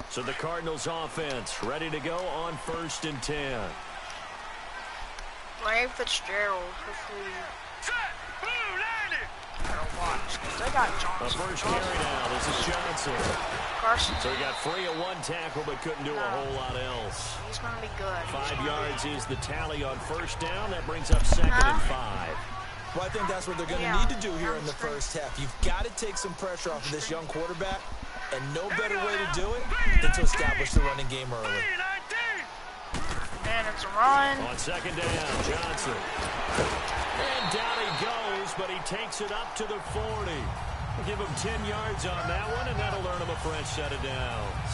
So the Cardinals offense ready to go on 1st and 10. Ray Fitzgerald, hopefully. Better watch, because they got A Johnson. first carry now. This is Johnson. Carson. So he got free of one tackle, but couldn't do a whole lot else. He's going to be good. 5 yards is the tally on 1st down. That brings up 2nd and 5. Well, I think that's what they're going to need to do here in the first half. You've got to take some pressure off of this young quarterback, and no better way to do it than to establish the running game early. And it's a run. On 2nd down, Johnson. And down he goes, but he takes it up to the 40. We'll give him 10 yards on that one, and that'll earn him a fresh set of downs.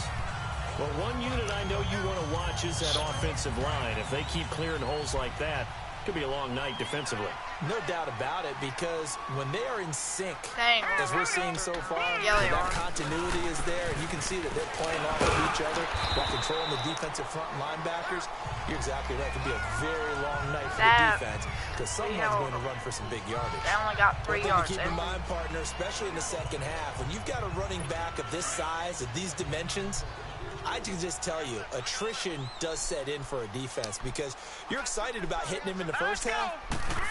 Well, one unit I know you want to watch is that offensive line. If they keep clearing holes like that, it could be a long night defensively. No doubt about it, because when they are in sync, Dang. as we're seeing so far, Yeah, they that are. continuity is there, and you can see that they're playing off of each other while controlling the defensive front linebackers. You're exactly right. It could be a very long night for the defense, because someone's going to run for some big yardage. They only got 3 One thing yards. to keep in mind, partner, especially in the second half, when you've got a running back of this size, of these dimensions, I can just tell you, attrition does set in for a defense, because you're excited about hitting him in the first half.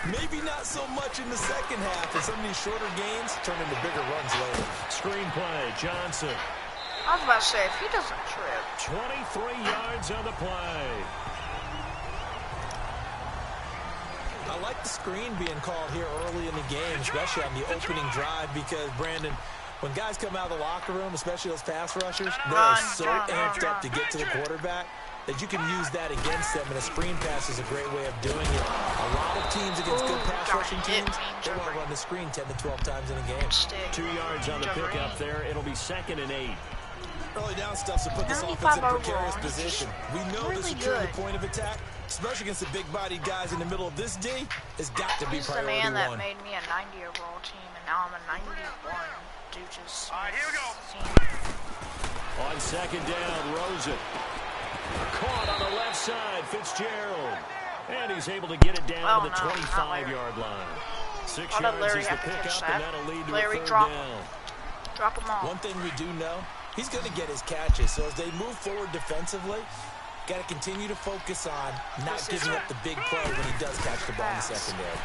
Maybe not so much in the second half, and some of these shorter gains turn into bigger runs later. Screenplay, Johnson. I was about to say, if he doesn't trip. 23 yards on the play. I like the screen being called here early in the game, especially on the opening drive, because, Brandon, when guys come out of the locker room, especially those pass rushers, they are so amped up to get to the quarterback that you can use that against them, and a screen pass is a great way of doing it. A lot of teams against good pass rushing teams, they want to run the screen 10 to 12 times in a game. 2 yards on the pickup there. It'll be 2nd and 8. Early down stuff to put this offense in a precarious position. We know this is truly the point of attack, especially against the big-bodied guys in the middle of this D. Has got to be He's the priority man that one. made me a 90 overall team, and now I'm a 91. Dude, just. All right, here we go. On 2nd down, Rosen. Caught on the left side, Fitzgerald. And he's able to get it down to the 25-yard line. 6 yards is the pickup, and that'll lead to a 3rd down. Drop him off. One thing we do know, he's going to get his catches. So as they move forward defensively, got to continue to focus on not giving up the big play when he does catch the ball in the secondary.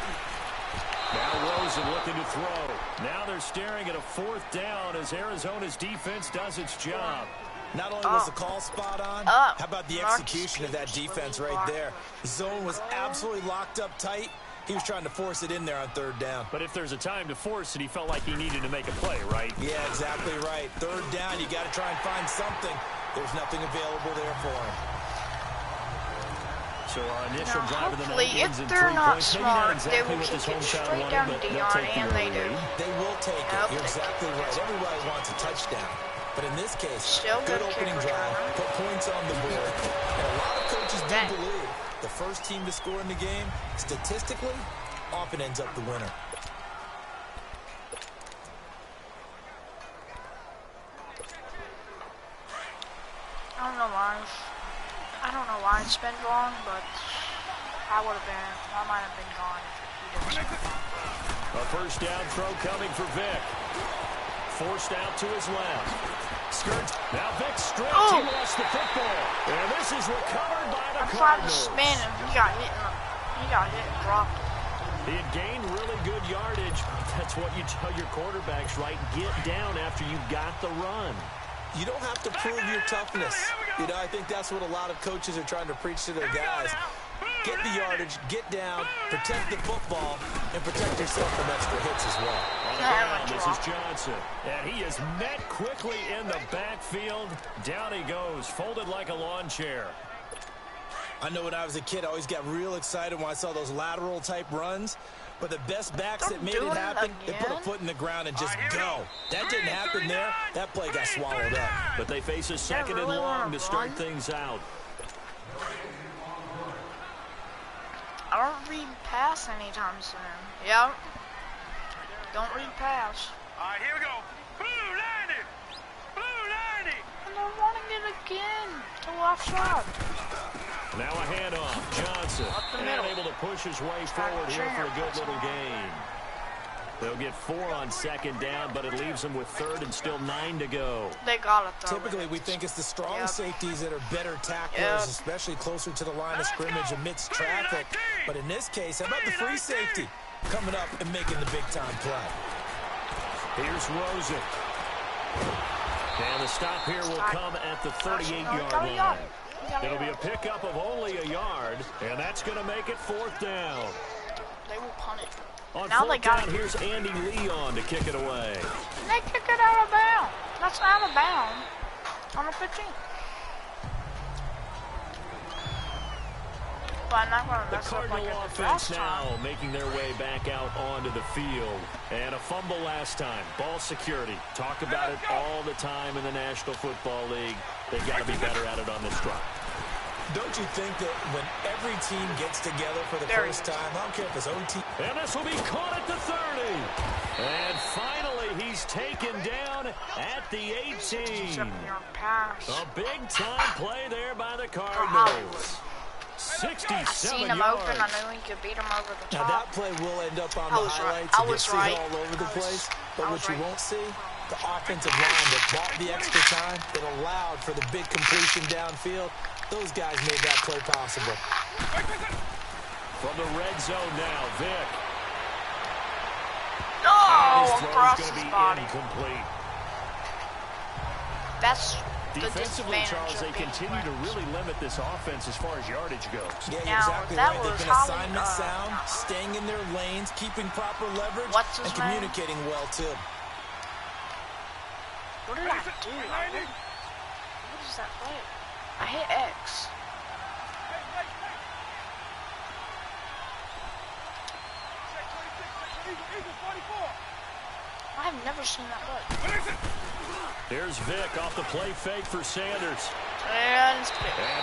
Now Rosen looking to throw. Now they're staring at a 4th down as Arizona's defense does its job. Not only was the call spot on, how about the execution of that defense right there? The zone was absolutely locked up tight. He was trying to force it in there on 3rd down. But if there's a time to force it, he felt like he needed to make a play, right? Yeah, exactly right. 3rd down, you got to try and find something. There's nothing available there for him. So our initial drive of the night ends in 3 points. If they're not Maybe smart, exactly they will what this kick it hometown straight wanted, down to but they'll Dion, take the and they early do. lead. They will take it. You're exactly right. Everybody wants a touchdown. But in this case, Still good good opening kick drive, returner. put points on the board. And a lot of coaches do Dang. believe the first team to score in the game, statistically, often ends up the winner. I don't know know why it's been gone, but I might have been gone if he didn't. A first down throw coming for Vic. Forced out to his left. Skirts. Now Vic stripped. He lost the football. And this is recovered by the Cardinals. I tried to spin him. He got hit and dropped it. He had gained really good yardage. That's what you tell your quarterbacks, right? Get down after you got the run. You don't have to prove your toughness. You know, I think that's what a lot of coaches are trying to preach to their guys. Get the yardage, get down, protect the football, and protect yourself from extra hits as well. On the ground, this is Johnson. And he is met quickly in the backfield. Down he goes, folded like a lawn chair. I know when I was a kid, I always got real excited when I saw those lateral type runs. But the best backs that made it happen, they put a foot in the ground and just go. That didn't happen there. That play got swallowed up. But they face a second and long to start things out. I don't read pass anytime soon. Yep. Don't read pass. All right, here we go. Blue 90! Blue 90! And they're running it again to left side. Now a handoff. Johnson. Up the middle. And able to push his way forward here for a good little gain. They'll get 4 on second down, but it leaves them with third and still 9 to go. They got it, though. Typically, we think it's the strong safeties that are better tacklers, especially closer to the line of scrimmage amidst traffic. But in this case, how about the free safety coming up and making the big-time play? Here's Rosen. And the stop here will come at the 38-yard line. It'll be a pickup of only a yard, and that's going to make it 4th down. They will punt it. On now 4th they got down, it. here's Andy Leon to kick it away. They kick it out of bounds. That's out of bounds on the 15. But I'm not going to mess up like I did last time. Now making their way back out onto the field. And a fumble last time. Ball security. Talk about it all the time in the National Football League. They've got to be better at it on this drive. Don't you think that when every team gets together for the first time, I don't care if it's OT. And this will be caught at the 30. And finally, he's taken down at the 18. A big-time play there by the Cardinals. 67 I seen him yards. open. I knew he could beat him over the top. Now, that play will end up on the highlights. I and was you'll see right. it all over the place. But what you won't see, the offensive line that bought the extra time, that allowed for the big completion downfield, those guys made that play possible. From the red zone now, Vic. No, across His his be body. incomplete. That's the Defensively, disadvantage Charles, they of being continue to really limit this offense as far as yardage goes. Yeah, you're Now, exactly that right. They've was been assignment sound, staying in their lanes, keeping proper leverage, and communicating well, too. What did I do? What is that play? I hit X. I have never seen that button. There's Vic off the play fake for Sanders. And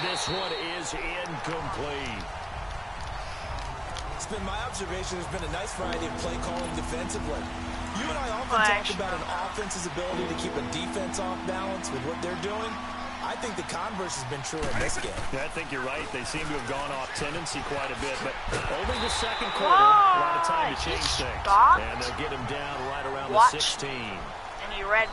this one is incomplete. It's been my observation there's been a nice variety of play calling defensively. You and I often talk about an offense's ability to keep a defense off balance with what they're doing. I think the converse has been true in this game. Yeah, I think you're right. They seem to have gone off tendency quite a bit, but only the second quarter, a lot of time to change things. And they'll get him down right around the 16. And he read.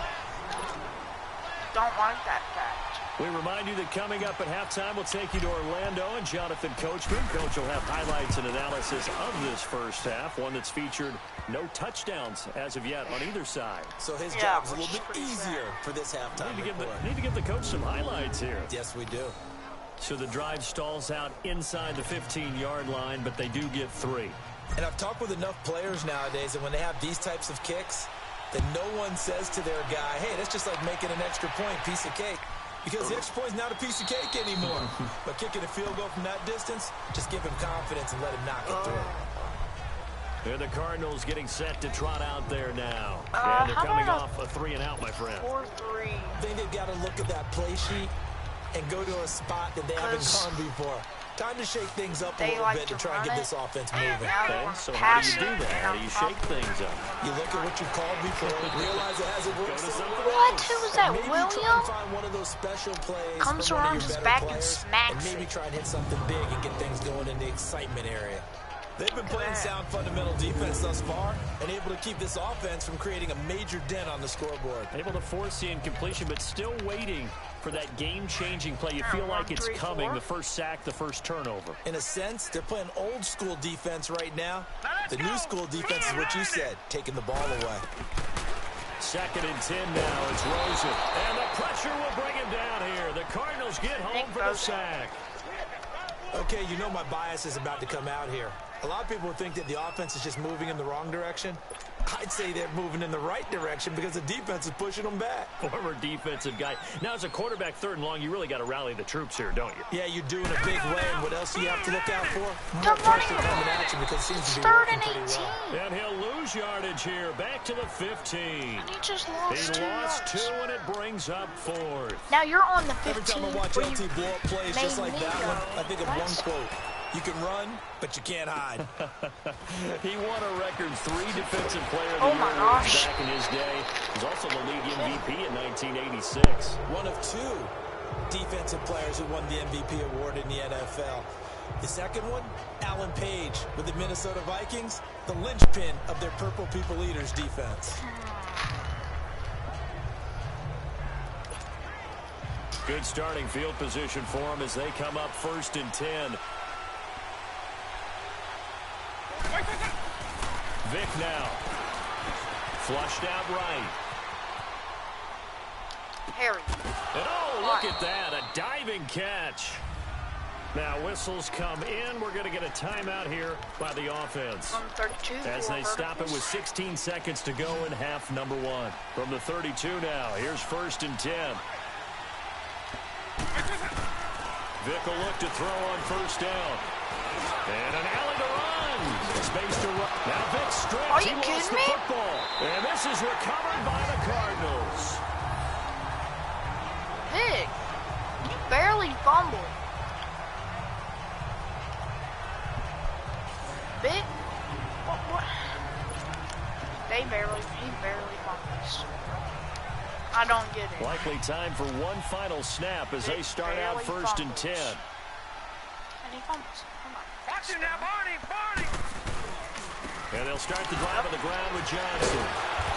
Don't like that fact. We remind you that coming up at halftime, we'll take you to Orlando and Jonathan Coachman. Coach will have highlights and analysis of this first half, one that's featured no touchdowns as of yet on either side. So his job's a little bit easier for this halftime. Need to give the coach some highlights here. Yes, we do. So the drive stalls out inside the 15-yard line, but they do get 3. And I've talked with enough players nowadays that when they have these types of kicks, that no one says to their guy, hey, that's just like making an extra point, piece of cake. Because the extra point's not a piece of cake anymore. But kicking a field goal from that distance, just give him confidence and let him knock it through. And the Cardinals getting set to trot out there now. And they're coming off a 3-and-out, my friend. 4-3. I think they've got to look at that play sheet and go to a spot that they haven't gone before. Time to shake things up a They little like bit to to try and run get it. this offense moving. Now they Okay, want so to how do pass you do it, that? and How do I'm you shake probably things up? You look at what you've called before, realize it hasn't worked Go to so something well. What? Who was that, Maybe try William? and find one of those special plays Comes from one around of his your back better and players, smacks and maybe it. try and hit something big and get things going in the excitement area. They've been playing sound fundamental defense thus far and able to keep this offense from creating a major dent on the scoreboard. Able to force the incompletion, but still waiting for that game-changing play. You feel like it's coming, the first sack, the first turnover. In a sense, they're playing old school defense right now. The new school defense is what you said, taking the ball away. 2nd and 10 now. It's Rosen. And the pressure will bring him down here. The Cardinals get home for the sack. Okay, you know my bias is about to come out here. A lot of people would think that the offense is just moving in the wrong direction. I'd say they're moving in the right direction because the defense is pushing them back. Former defensive guy. Now, as a quarterback, 3rd and long, you really got to rally the troops here, don't you? Yeah, you do in a big way. And what else do you have to look out for? They're More pressure running coming at you because it seems to be 3rd working and pretty 18. well. And he'll lose yardage here. Back to the 15. And he just He lost 2 lost yards. 2, and it brings up 4th. Now you're on the Every 15. time I watch where you LT blow up plays just made like me that go. one, I think of one quote. You can run, but you can't hide. He won a record 3 Defensive Player of the Oh Year my awards gosh. back in his day. He was also the league MVP in 1986. One of 2 defensive players who won the MVP award in the NFL. The second one, Alan Page with the Minnesota Vikings, the linchpin of their Purple People Eaters defense. Good starting field position for him as they come up 1st and 10. Vic now. Flushed out right. Harry. And oh, look at that. A diving catch. Now whistles come in. We're going to get a timeout here by the offense. From 32. As they stop it with 16 seconds to go in half number 1. From the 32 now, here's 1st and 10. Vic will look to throw on 1st down. And an alley to run. Space to run. Now Vic stripped. Are you He lost kidding the me? football. And this is recovered by the Cardinals. Big. You barely fumbled. Big. What? He barely fumbles. I don't get it. Likely time for one final snap as they start out 1st and 10. And he fumbles. Come on. Watch it now, Barney! And they'll start the drive on the ground with Johnson.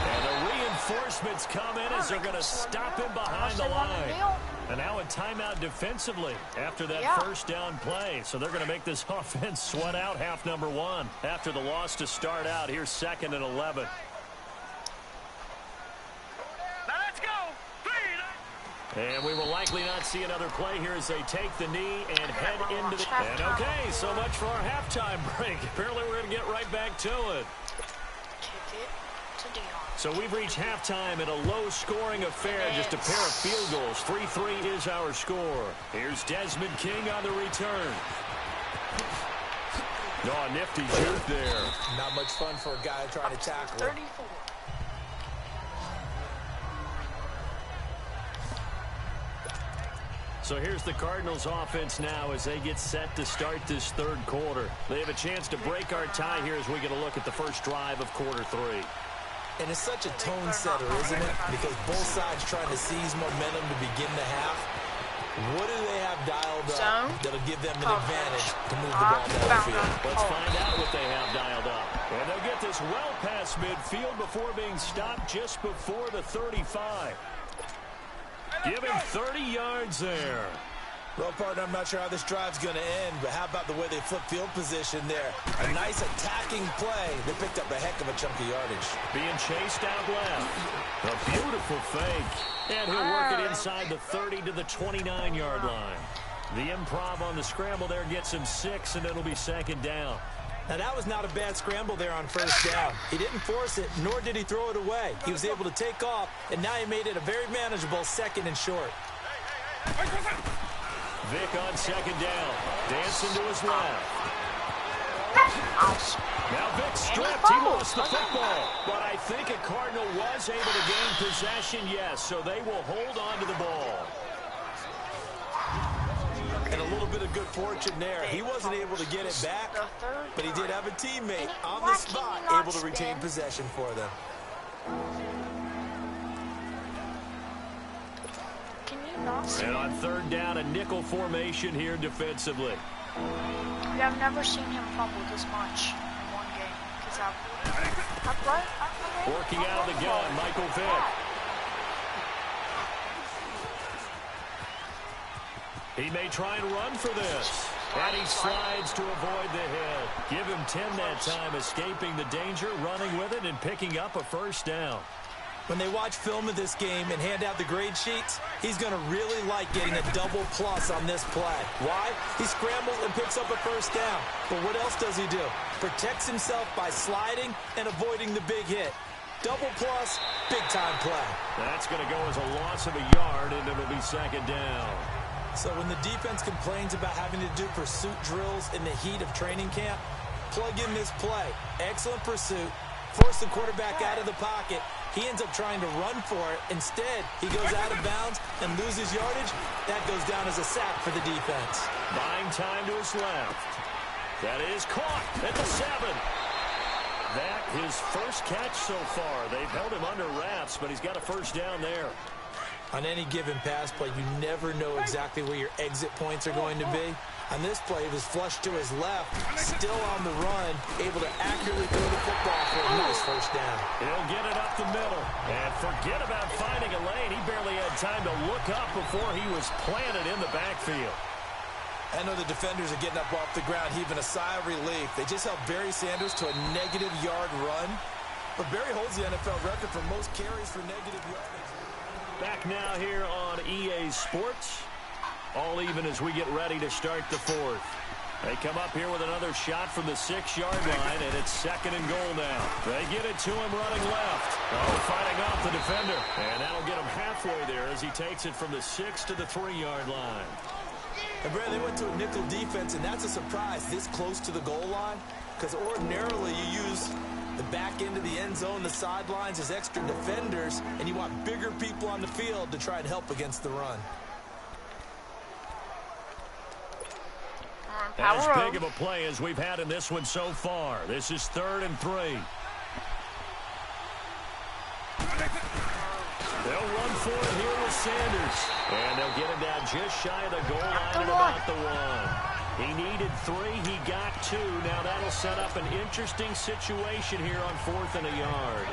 And the reinforcements come in as they're going to stop him behind the line. And now a timeout defensively after that 1st down play. So they're going to make this offense sweat out half number 1. After the loss to start out, here's 2nd and 11. And we will likely not see another play here as they take the knee and head into the... And okay, so much for our halftime break. Apparently we're going to get right back to it. Kick it to Dion. So we've reached halftime in a low-scoring affair, just a pair of field goals. 3-3 is our score. Here's Desmond King on the return. Oh, nifty juke there. Not much fun for a guy trying to tackle. 34. So here's the Cardinals offense now as they get set to start this 3rd quarter. They have a chance to break our tie here as we get a look at the first drive of quarter 3. And it's such a tone setter, isn't it? Because both sides trying to seize momentum to begin the half. What do they have dialed up that'll give them an advantage to move the ball downfield? Let's find out what they have dialed up. And they'll get this well past midfield before being stopped just before the 35. Give him 30 yards there. Well, partner, I'm not sure how this drive's going to end, but how about the way they flip field position there? A nice attacking play. They picked up a heck of a chunk of yardage. Being chased out left. A beautiful fake. And he'll work it inside the 30 to the 29-yard line. The improv on the scramble there gets him 6, and it'll be 2nd down. Now, that was not a bad scramble there on 1st down. He didn't force it, nor did he throw it away. He was able to take off, and now he made it a very manageable 2nd and short. Vic on 2nd down. Dancing to his left. Now Vic stripped. He lost the football. But I think a Cardinal was able to gain possession, yes. So they will hold on to the ball. And a little bit of good fortune there. He wasn't able to get it back, but he did have a teammate on the spot able to retain possession for them. Can you not stand? And on third down, a nickel formation here defensively. I've never seen him fumble this much in one game. Because Working out of the gun, Michael Vick. He may try and run for this. And he slides to avoid the hit. Give him 10 that time, escaping the danger, running with it, and picking up a first down. When they watch film of this game and hand out the grade sheets, he's going to really like getting a double plus on this play. Why? He scrambles and picks up a first down. But what else does he do? Protects himself by sliding and avoiding the big hit. Double plus, big-time play. That's going to go as a loss of a yard, and it'll be second down. So when the defense complains about having to do pursuit drills in the heat of training camp, plug in this play. Excellent pursuit. Force the quarterback out of the pocket. He ends up trying to run for it. Instead, he goes out of bounds and loses yardage. That goes down as a sack for the defense. Buying time to his left. That is caught at the 7. That his first catch so far. They've held him under wraps, but he's got a first down there. On any given pass play, you never know exactly where your exit points are going to be. On this play, he was flushed to his left, still on the run, able to accurately throw the football for a nice first down. He'll get it up the middle. And forget about finding a lane. He barely had time to look up before he was planted in the backfield. I know the defenders are getting up off the ground, heaving a sigh of relief. They just held Barry Sanders to a -yard run. But Barry holds the NFL record for most carries for negative yardage. Back now here on EA Sports. All even as we get ready to start the fourth. They come up here with another shot from the 6-yard line, and it's second and goal now. They get it to him running left. Oh, fighting off the defender. And that'll get him halfway there as he takes it from the 6 to the 3-yard line. And Brad, they went to a nickel defense, and that's a surprise this close to the goal line, because ordinarily you use the back end of the end zone, the sidelines as extra defenders, and you want bigger people on the field to try and help against the run. As big of a play as we've had in this one so far. This is 3rd and 3. They'll run for it here with Sanders. And they'll get him down just shy of the goal line at about the 1. He needed 3. He got 2. Now that'll set up an interesting situation here on 4th and a yard.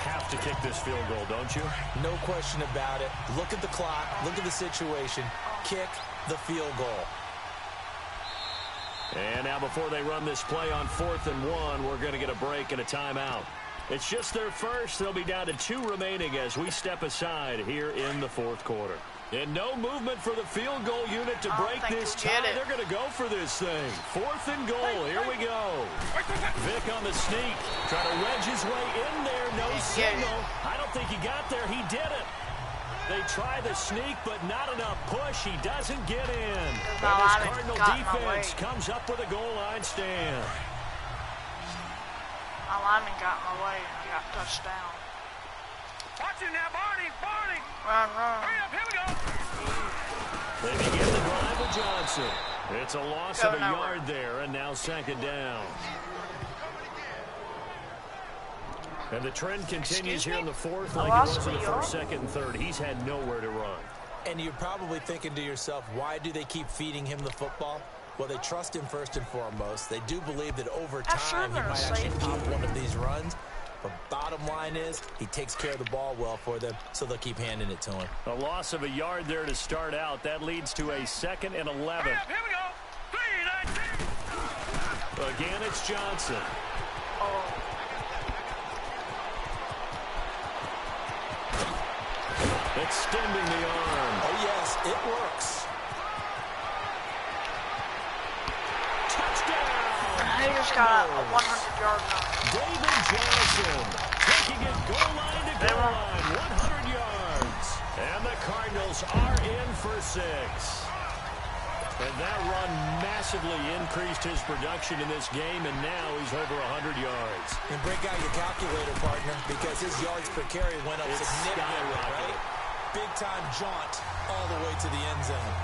Have to kick this field goal, don't you? No question about it. Look at the clock. Look at the situation. Kick the field goal. And now before they run this play on 4th and 1, we're going to get a break and a timeout. It's just their first. They'll be down to 2 remaining as we step aside here in the 4th quarter. And no movement for the field goal unit to break this tie. They're going to go for this thing. 4th and goal. Here we go. Vick on the sneak. Trying to wedge his way in there. No signal. I don't think he got there. He did it. They try the sneak, but not enough push. He doesn't get in. And this Cardinal defense comes up with a goal line stand. My lineman got in my way and I got touched down. Watch it now, Barney! Barney! Run, run. Hurry up, here we go! They begin the drive with Johnson. It's a loss of a yard there, and now second down. And the trend continues here in the 4th like it was in the 1st, 2nd, and 3rd. He's had nowhere to run. And you're probably thinking to yourself, why do they keep feeding him the football? Well, they trust him first and foremost. They do believe that over time he might actually pop one of these runs. But bottom line is, he takes care of the ball well for them, so they'll keep handing it to him. A loss of a yard there to start out. That leads to a 2nd and 11. Here we go! 3-19! Again, it's Johnson. Extending the arm. Oh, yes, it works. Touchdown! He just got a 100-yard run. David Johnson taking it goal line to goal line. 100 yards. And the Cardinals are in for 6. And that run massively increased his production in this game, and now he's over 100 yards. And break out your calculator, partner, because his yards per carry went up significantly, right? Big-time jaunt all the way to the end zone.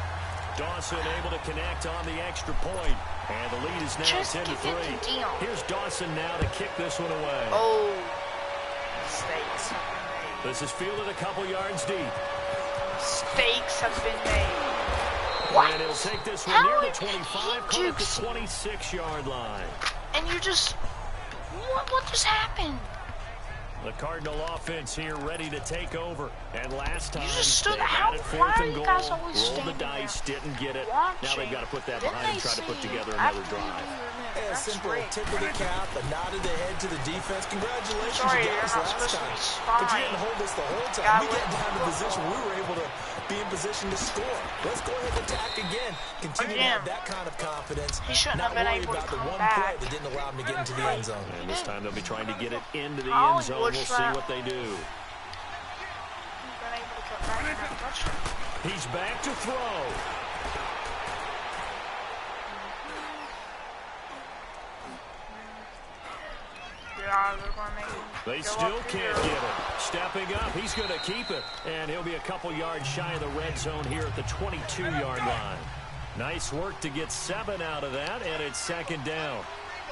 Dawson able to connect on the extra point. And the lead is now Just 10 to give 3. it to Dion. Here's Dawson now to kick this one away. Oh, mistakes have been made. This is fielded a couple yards deep. Mistakes have been made. What? And he'll take this one How near the did 25, he call it the jukes? 26-yard line. And you just... What just happened? The Cardinal offense here ready to take over. And last time, just stood they had it out. fourth Why are and you goal, guys always rolled the standing dice, there didn't get it. watching? Now they've got to put that Didn't behind and they try to put see together after another you drive. do your move? A That's simple great. tip of the cap, a nod of the head to the defense. Congratulations, Sorry, you got you're us not last supposed to time. be But you spying. didn't hold us the whole time. God, We got down to what- the position we were able to be in position to score. Let's go ahead and attack again. Continue to have that kind of confidence. He shouldn't Not have been worry able to about the come one back. play that didn't allow him to get into the end zone. And this time they'll be trying to get it into the Oh, end zone. he We'll was see that- what they do. He's been able to cut back and have a touchdown. He's back to throw. Yeah, they're going to make him They go still up can't here. get it. Stepping up, he's going to keep it. And he'll be a couple yards shy of the red zone here at the 22-yard line. Nice work to get 7 out of that, and it's second down.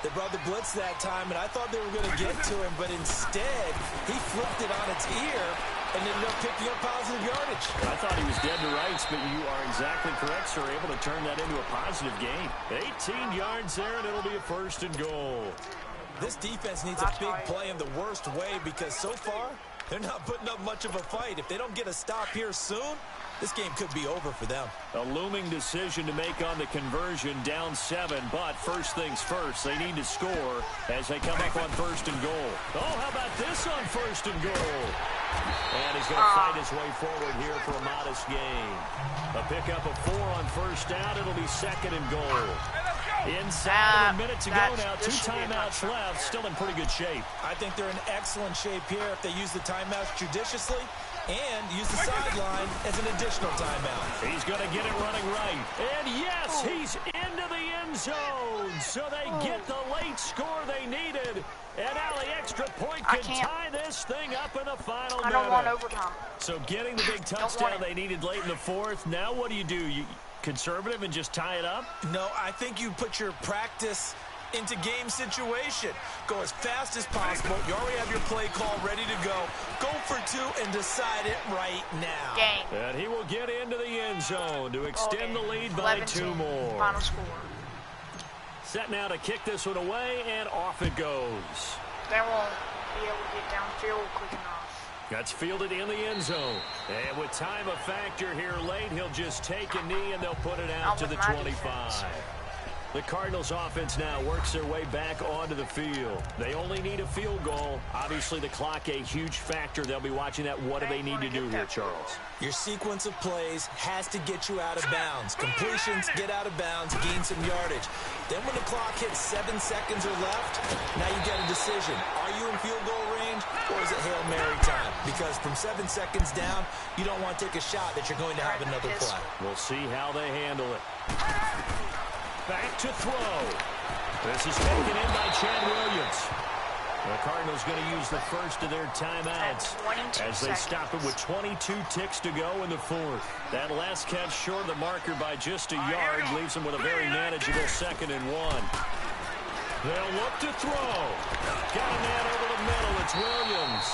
They brought the blitz that time, and I thought they were going to get to him, but instead, he flipped it on its ear and ended up picking up positive yardage. I thought he was dead to rights, but you are exactly correct, sir. Able to turn that into a positive gain. 18 yards there, and it'll be a first and goal. This defense needs a big play in the worst way because so far, they're not putting up much of a fight. If they don't get a stop here soon, this game could be over for them. A looming decision to make on the conversion, down 7, but first things first, they need to score as they come up on first and goal. Oh, how about this on first and goal? And he's going to fight his way forward here for a modest gain. A pickup of 4 on first down, it'll be second and goal. Inside of a minute to go now, 2 timeouts left, still in pretty good shape. I think they're in excellent shape here if they use the timeouts judiciously and use the sideline as an additional timeout. He's going to get it running right. And yes, he's into the end zone. So they get the late score they needed. And now the extra point can tie this thing up in the final minute. I don't want overtime. So getting the big touchdown they needed late in the fourth. Now what do? You conservative and just tie it up? No, I think you put your practice into game situation. Go as fast as possible. You already have your play call ready to go. Go for 2 and decide it right now. Game. And he will get into the end zone to extend the lead by 2 more. Final score. Set now to kick this one away, and off it goes. They won't be able to get downfield quick enough. That's fielded in the end zone. And with time a factor here late, he'll just take a knee and they'll put it out to the 25. The Cardinals offense now works their way back onto the field. They only need a field goal. Obviously, the clock a huge factor. They'll be watching that. What do they need to do here, Charles? Your sequence of plays has to get you out of bounds. Completions, get out of bounds, gain some yardage. Then when the clock hits 7 seconds or left, now you get a decision. Are you in field goal range or is it Hail Mary time? Because from 7 seconds down, you don't want to take a shot that you're going to have another play. We'll see how they handle it. Back to throw. This is taken in by Chad Williams. The Cardinals going to use the first of their timeouts as they stop it with 22 ticks to go in the fourth. That last catch short of the marker by just a yard leaves them with a very manageable 2nd and 1. They'll look to throw. Got a man over the middle. It's Williams.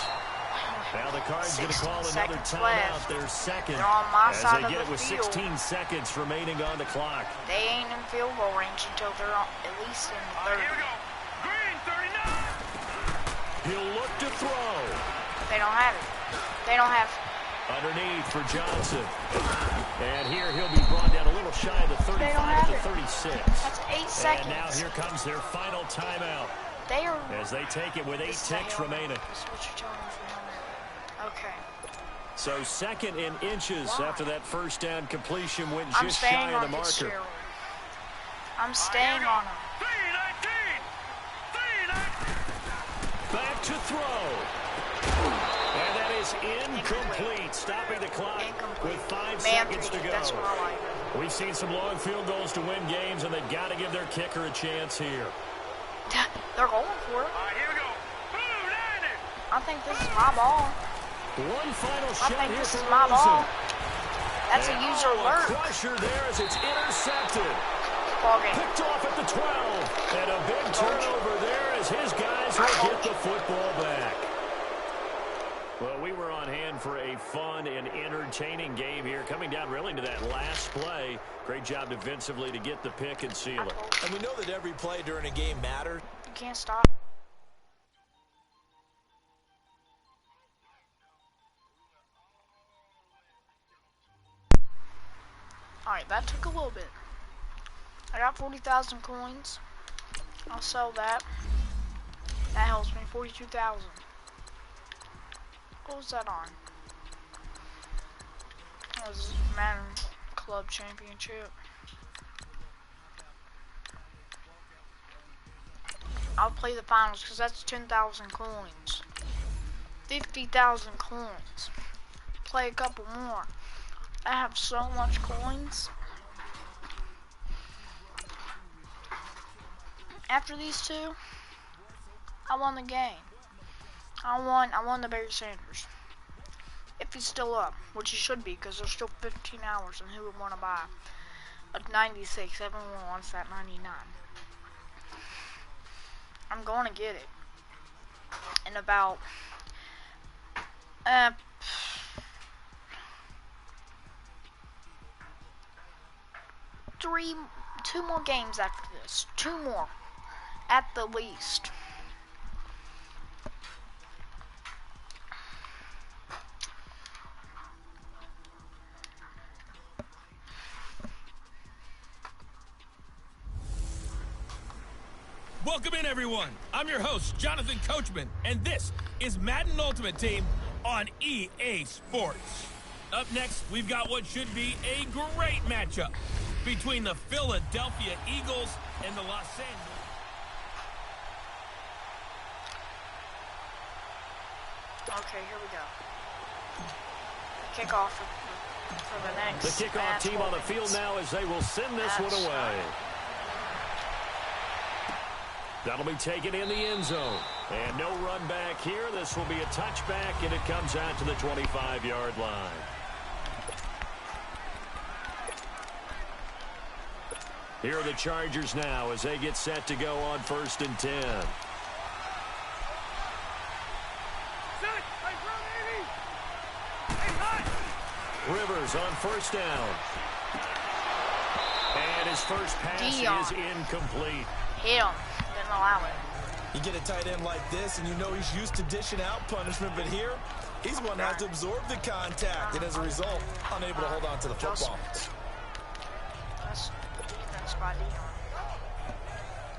Now the Cards going to call another timeout, their second, They're on my as side they get of it the with field. 16 seconds remaining on the clock. They ain't in field goal range until they're at least in the 30. Green 39. He'll look to throw. They don't have it. They don't have. Underneath for Johnson. And here he'll be brought down a little shy of the 35 to 36. That's 8 seconds. And now here comes their final timeout They are. as they take it with 8 ticks remaining. This is what you're telling me for him. Okay. So 2nd in inches after that first down completion went I'm just staying shy of the on marker. Fitzgerald. I'm staying on him. 3-19. Back to throw. And that is incomplete. Stopping the clock with 5 seconds to go. That's what I like. We've seen some long field goals to win games, and they've got to give their kicker a chance here. They're going for it. Here we go. Blue 90. I think this is my ball. One final I shot think here this for is my ball. Rosen. That's a user alert. A crusher there as it's intercepted. Ball game. Picked off at the 12. And a big turnover there as his guys will get the football back. Well, we were on hand for a fun and entertaining game here. Coming down really to that last play. Great job defensively to get the pick and seal it. And we know that every play during a game matters. You can't stop. Alright, that took a little bit. I got 40,000 coins. I'll sell that. That helps me. 42,000. What was that on? That was Madden Club Championship. I'll play the finals because that's 10,000 coins. 50,000 coins. Play a couple more. I have so much coins. After these two, I won the game. I won the Barry Sanders. If he's still up, which he should be, because there's still 15 hours, and who would want to buy a 96? Everyone wants that 99. I'm going to get it in about 2 more games after this. 2 more, at the least. Welcome in, everyone. I'm your host, Jonathan Coachman, and this is Madden Ultimate Team on EA Sports. Up next, we've got what should be a great matchup between the Philadelphia Eagles and the Los Angeles. Okay, here we go. Kickoff for the next. The kickoff team on the field now as they will send this one away. That'll be taken in the end zone. And no run back here. This will be a touchback, and it comes out to the 25-yard line. Here are the Chargers now as they get set to go on 1st and 10. Rivers on 1st down. And his first pass is incomplete. Hit him. Didn't allow it. You get a tight end like this, and you know he's used to dishing out punishment, but here, he's going to have to absorb the contact, and as a result, unable to hold on to the football. That's defense by Dion.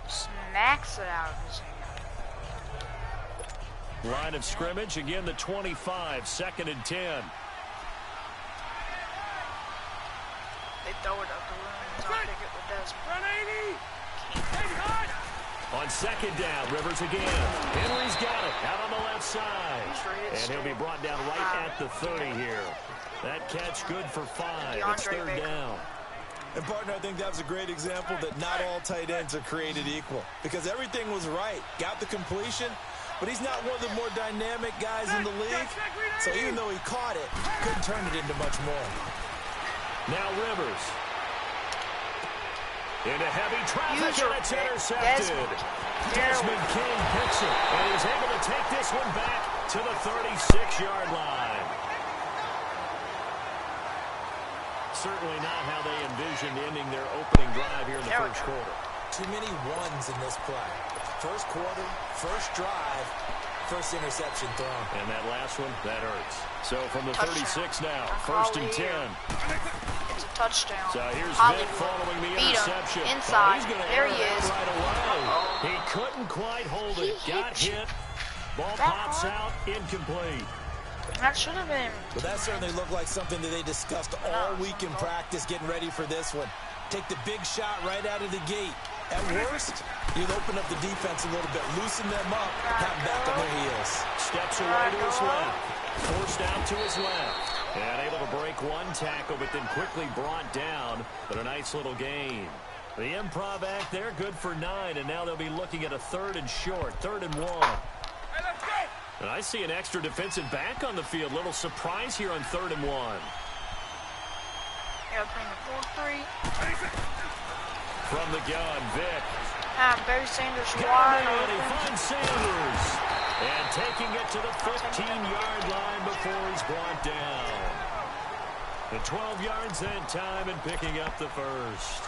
Smacks it out of his hand. Line of scrimmage, again the 25, 2nd and 10. They throw it up the room. I'll pick it with Desmond. Run 80! On 2nd down, Rivers again. Henry's got it out on the left side. And he'll be brought down right at the 30 here. That catch good for 5. It's 3rd down. And, partner, I think that was a great example that not all tight ends are created equal. Because everything was right. Got the completion, but he's not one of the more dynamic guys in the league. So even though he caught it, couldn't turn it into much more. Now Rivers. Into heavy traffic, and it's intercepted. Desmond King picks it, and he's able to take this one back to the 36-yard line. Certainly not how they envisioned ending their opening drive here in the first quarter. Too many ones in this play. First quarter, first drive, first interception thrown. And that last one, that hurts. So from the 36 now, 1st and 10. It's a touchdown. So here's Hollywood. Vic following the Beat interception. him. Inside. There he is. Right away. He couldn't quite hold it. Got hit. Ball pops out. Incomplete. That should have been. But that certainly looked like something that they discussed all week in practice, getting ready for this one. Take the big shot right out of the gate. At worst, you'll open up the defense a little bit, loosen them up, have them back on their heels. Steps away to his left. Forced out to his left. And able to break one tackle, but then quickly brought down. But a nice little gain. The improv act there, good for 9. And now they'll be looking at a 3rd and short, 3rd and 1. Hey, let's go! And I see an extra defensive back on the field. Little surprise here on 3rd and 1. Yeah, playing the 4-3. From the gun, Vic. Barry Sanders Got wide it, he open. finds Sanders. And taking it to the 15-yard line before he's brought down. The 12 yards that time and picking up the first.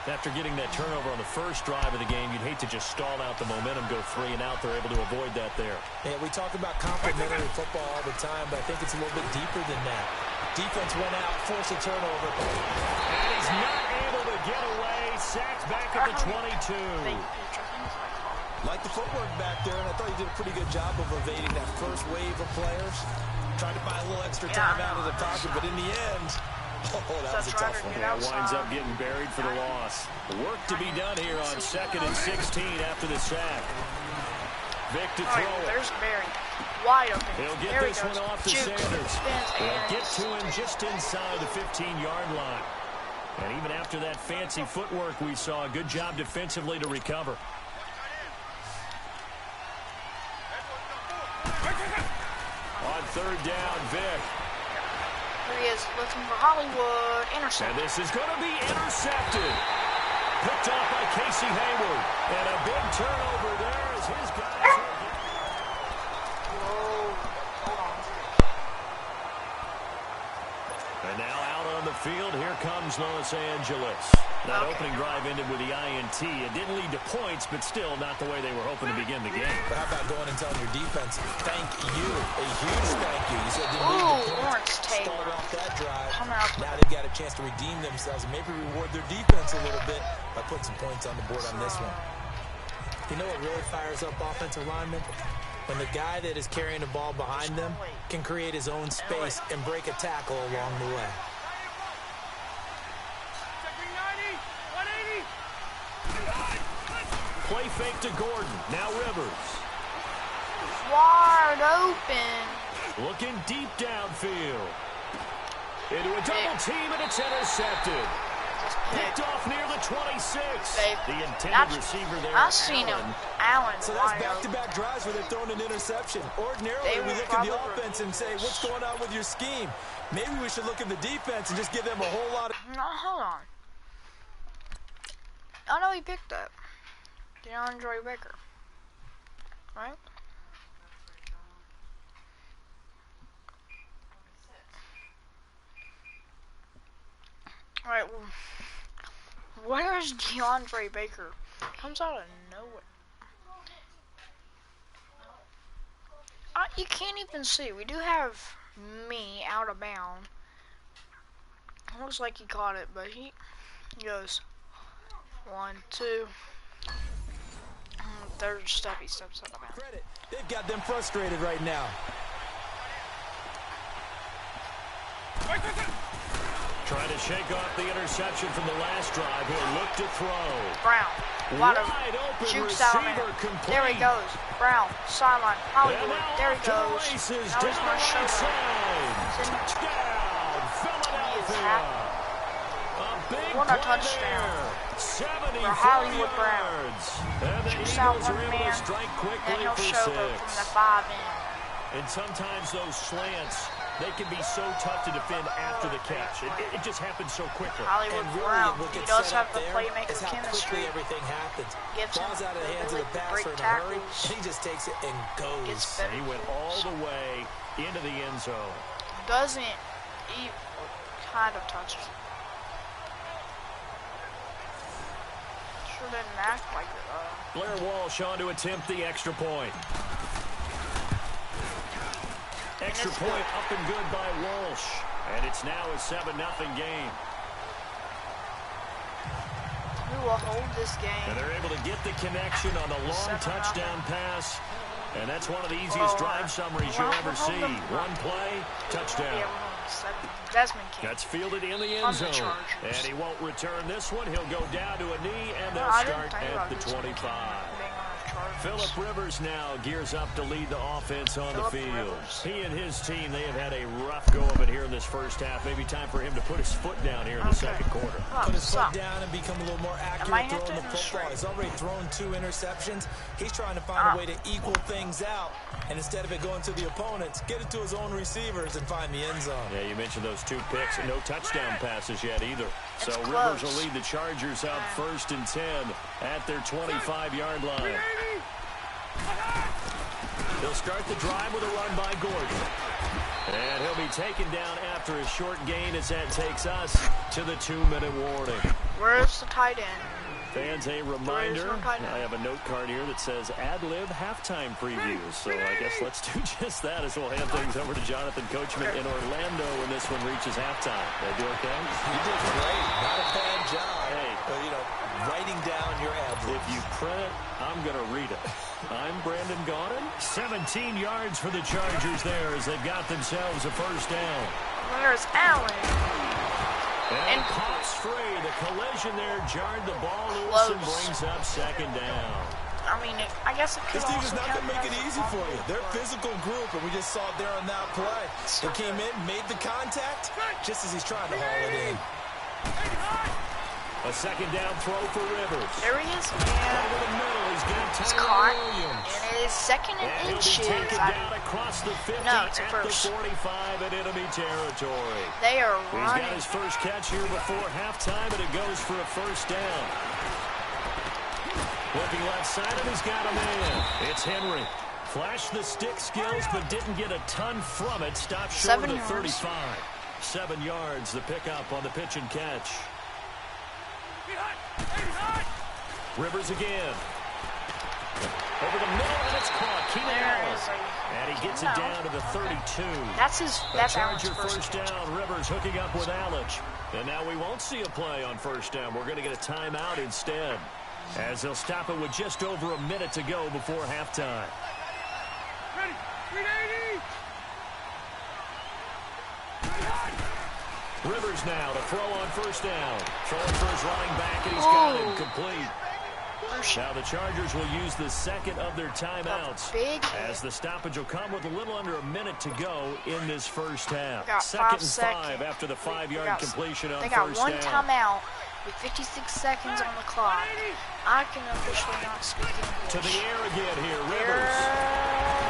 After getting that turnover on the first drive of the game, you'd hate to just stall out the momentum, go 3 and out. They're able to avoid that there. Yeah, we talk about complementary football all the time, but I think it's a little bit deeper than that. Defense went out, forced a turnover. And he's not able to get away. Sacked back at the 22. Like the footwork back there, and I thought he did a pretty good job of evading that first wave of players. Tried to buy a little extra time out of the pocket, but in the end, that was a tough one. Yeah, winds up getting buried for the loss. Work to be done here on 2nd and 16 after the sack. Vic to throw it. There's Barry. Wide open. He'll get this one off to Sanders. He'll get to him just inside the 15-yard line. And even after that fancy footwork we saw, a good job defensively to recover. On 3rd down, Vic. Here he is looking for Hollywood. Intercept. And this is going to be intercepted. Picked off by Casey Hayward. And a big turnover there as his guys. And now out on the field, here comes Los Angeles. That opening drive ended with the INT. It didn't lead to points, but still not the way they were hoping to begin the game. But how about going and telling your defense, thank you, a huge thank you. You said didn't lead to points, start off that drive. Now they've got a chance to redeem themselves and maybe reward their defense a little bit by putting some points on the board on this one. You know what really fires up offensive linemen? When the guy that is carrying the ball behind them can create his own space and break a tackle along the way. Play fake to Gordon. Now Rivers. Wide open. Looking deep downfield. Into a double team, and it's intercepted. Picked off near the 26. The intended receiver there. I've seen him. Allen. So that's back-to-back drives where they've thrown an interception. Ordinarily, we look at the offense and say, what's going on with your scheme? Maybe we should look at the defense and just give them a whole lot of... No, hold on. I know he picked up DeAndre Baker. Right? Alright, well, where's DeAndre Baker? Comes out of nowhere. You can't even see. We do have me out of bound. Looks like he caught it, but he goes 1, 2. Third step, he steps out of bounds. They've got them frustrated right now. Trying to shake off the interception from the last drive. He'll look to throw. Brown. Wide open jukes out on him. There he goes. Brown. Sideline. Hollywood. There he goes. Now he's going to show them. Touchdown, Philadelphia. What a touchdown. For Hollywood Brown. Jukes out one man. And he'll show them from the 5 in. And sometimes those slants, they can be so tough to defend after the catch. It just happens so quickly. Hollywood Brown, he does have the playmaker chemistry. Everything happens. Gives him balls out of the hands of the passer in a hurry, and he just takes it and goes. And he went all the way into the end zone. Doesn't even kind of touch it. Sure didn't act like it. Blair Walsh on to attempt the extra point. Extra point up and good by Walsh. And it's now a 7-0 game. We will hold this game. And they're able to get the connection on the long touchdown pass. And that's one of the easiest drive summaries you'll ever see. One play, touchdown. That's fielded in the end zone. And he won't return this one. He'll go down to a knee, and they'll start at the 25. Chargers. Phillip Rivers now gears up to lead the offense on the field. He and his team, they have had a rough go of it here in this first half. Maybe time for him to put his foot down here in the second quarter. Put his foot down and become a little more accurate throwing the football. He's already thrown 2 interceptions. He's trying to find a way to equal things out. And instead of it going to the opponents, get it to his own receivers and find the end zone. Yeah, you mentioned those 2 picks and no touchdown passes yet either. So Rivers will lead the Chargers out 1st and 10 at their 25-yard line. He'll start the drive with a run by Gordon. And he'll be taken down after a short gain as that takes us to the 2-minute warning. Where's the tight end? Fans, a reminder, I have a note card here that says ad-lib halftime previews. So I guess let's do just that as we'll hand things over to Jonathan Coachman in Orlando when this one reaches halftime. Did I do okay? You did great. Not a bad job. Hey. But, you know, writing down your ad-libs. If you print it, I'm going to read it. I'm Brandon Gaudin. 17 yards for the Chargers there as they've got themselves a first down. Where's Allen? And Cox free. The collision there jarred the ball loose and brings up second down. I mean, I guess it could this team is also not going to make it easy for you. They're a play. physical group, and we just saw it there on that play. They came in, made the contact, just as he's trying to haul it in. A second down throw for Rivers. There he is. Over the middle, he's got It's Tyrell caught. Williams. And it is 2nd and He'll be inches. taken down across the 50 No, it's a at first. the 45 at enemy territory. They are He's running. got his first catch here before halftime, and it goes for a first down. Looking left side, and he's got a man. It's Henry. Flashed the stick skills, but didn't get a ton from it. Stopped short of the 35. 7 yards, the pickup on the pitch and catch. Rivers again. Over the middle, and it's caught. Keenan Allen. And he gets it down to the 32. That's Allen's Charger first down. Rivers hooking up with Allen. And now we won't see a play on first down. We're going to get a timeout instead, as they'll stop it with just over a minute to go before halftime. Rivers now to throw on first down. Throwing for his running back, and he's got him complete. Now the Chargers will use the second of their timeouts, as the stoppage will come with a little under a minute to go in this first half. Second and 5 after the 5-yard completion on first down. They got one timeout with 56 seconds on the clock. I can officially not speak English. To the air again here, Rivers.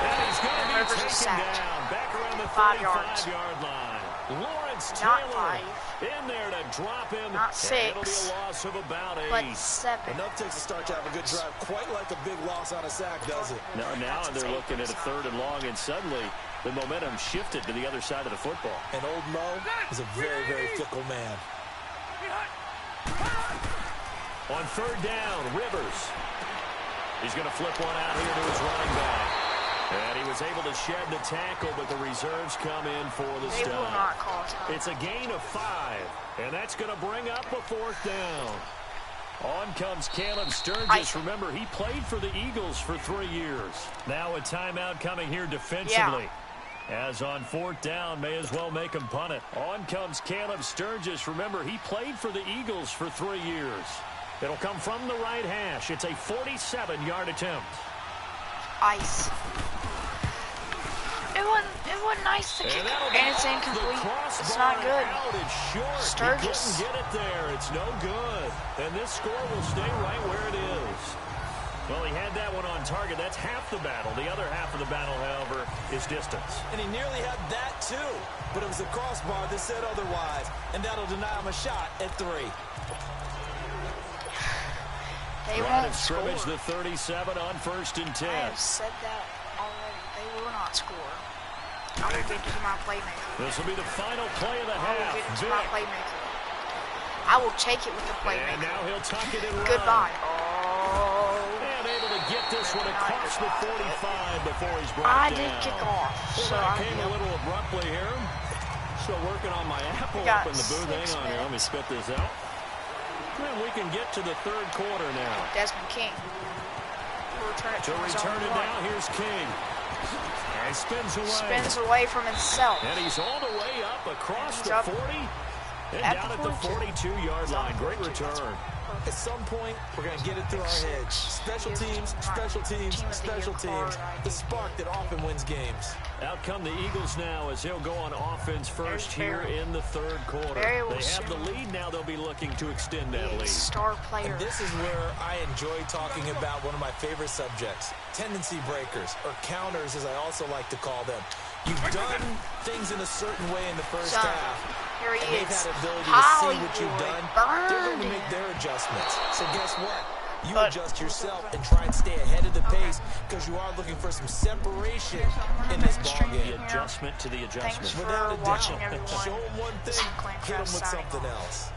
And he's going to be taken down back around the 35-yard line. Lawrence Taylor in there to drop him. Not 6. It'll be a loss of about 8. But 7. Enough takes to start to have a good drive. Quite like a big loss on a sack, does it? Now they're looking at a 3rd and long, and suddenly the momentum shifted to the other side of the football. And old Mo is a very, very fickle man. On 3rd down, Rivers. He's going to flip one out here to his running back. And he was able to shed the tackle, but the reserves come in for the stop. They will not call time. It's a gain of 5, and that's going to bring up a 4th down. On comes Caleb Sturgis. Remember, he played for the Eagles for 3 years. Now a timeout coming here defensively. As on 4th down, may as well make him punt it. On comes Caleb Sturgis. Remember, he played for the Eagles for 3 years. It'll come from the right hash. It's a 47-yard attempt. Ice. It wasn't nice to kick, and it's incomplete. It's not good. Sturgis. He couldn't get it there. It's no good. And this score will stay right where it is. Well, he had that one on target. That's half the battle. The other half of the battle, however, is distance. And he nearly had that, too. But it was the crossbar that said otherwise. And that'll deny him a shot at 3. They won't score. Scrimmage the 37 on 1st and 10. I have said that already. They will not score. I will get to my playmaker. This will be the final play of the half. I will get to my playmaker. I will take it with the playmaker. And now he'll tuck it and run. Goodbye. And able to get this one across the 45 before he's brought down. I did kick off. Well, So that came a little abruptly here. Still working on my apple up in the booth. Hang on here. Let me spit this out. And we can get to the 3rd quarter now. Desmond King. To return it now, here's King. And spins away. Spins away from himself. And he's all the way up across the 40 and down at the 42-yard line. Great return. At some point, we're going to get it through our heads. Special teams, special teams, special teams. The spark that often wins games. Out come the Eagles now as he'll go on offense first here in the third quarter. They have the lead now. They'll be looking to extend that lead. Star player. And this is where I enjoy talking about one of my favorite subjects, tendency breakers, or counters as I also like to call them. You've done things in a certain way in the first half, Here he and they've is. had ability to Hollywood. see what you've done. They're going to make their adjustments. So guess what? You adjust yourself and try and stay ahead of the pace because you are looking for some separation in this ball game. The adjustment to the adjustment. Thanks for Without a watching, doubt. everyone. Show them one thing, hit them with something else.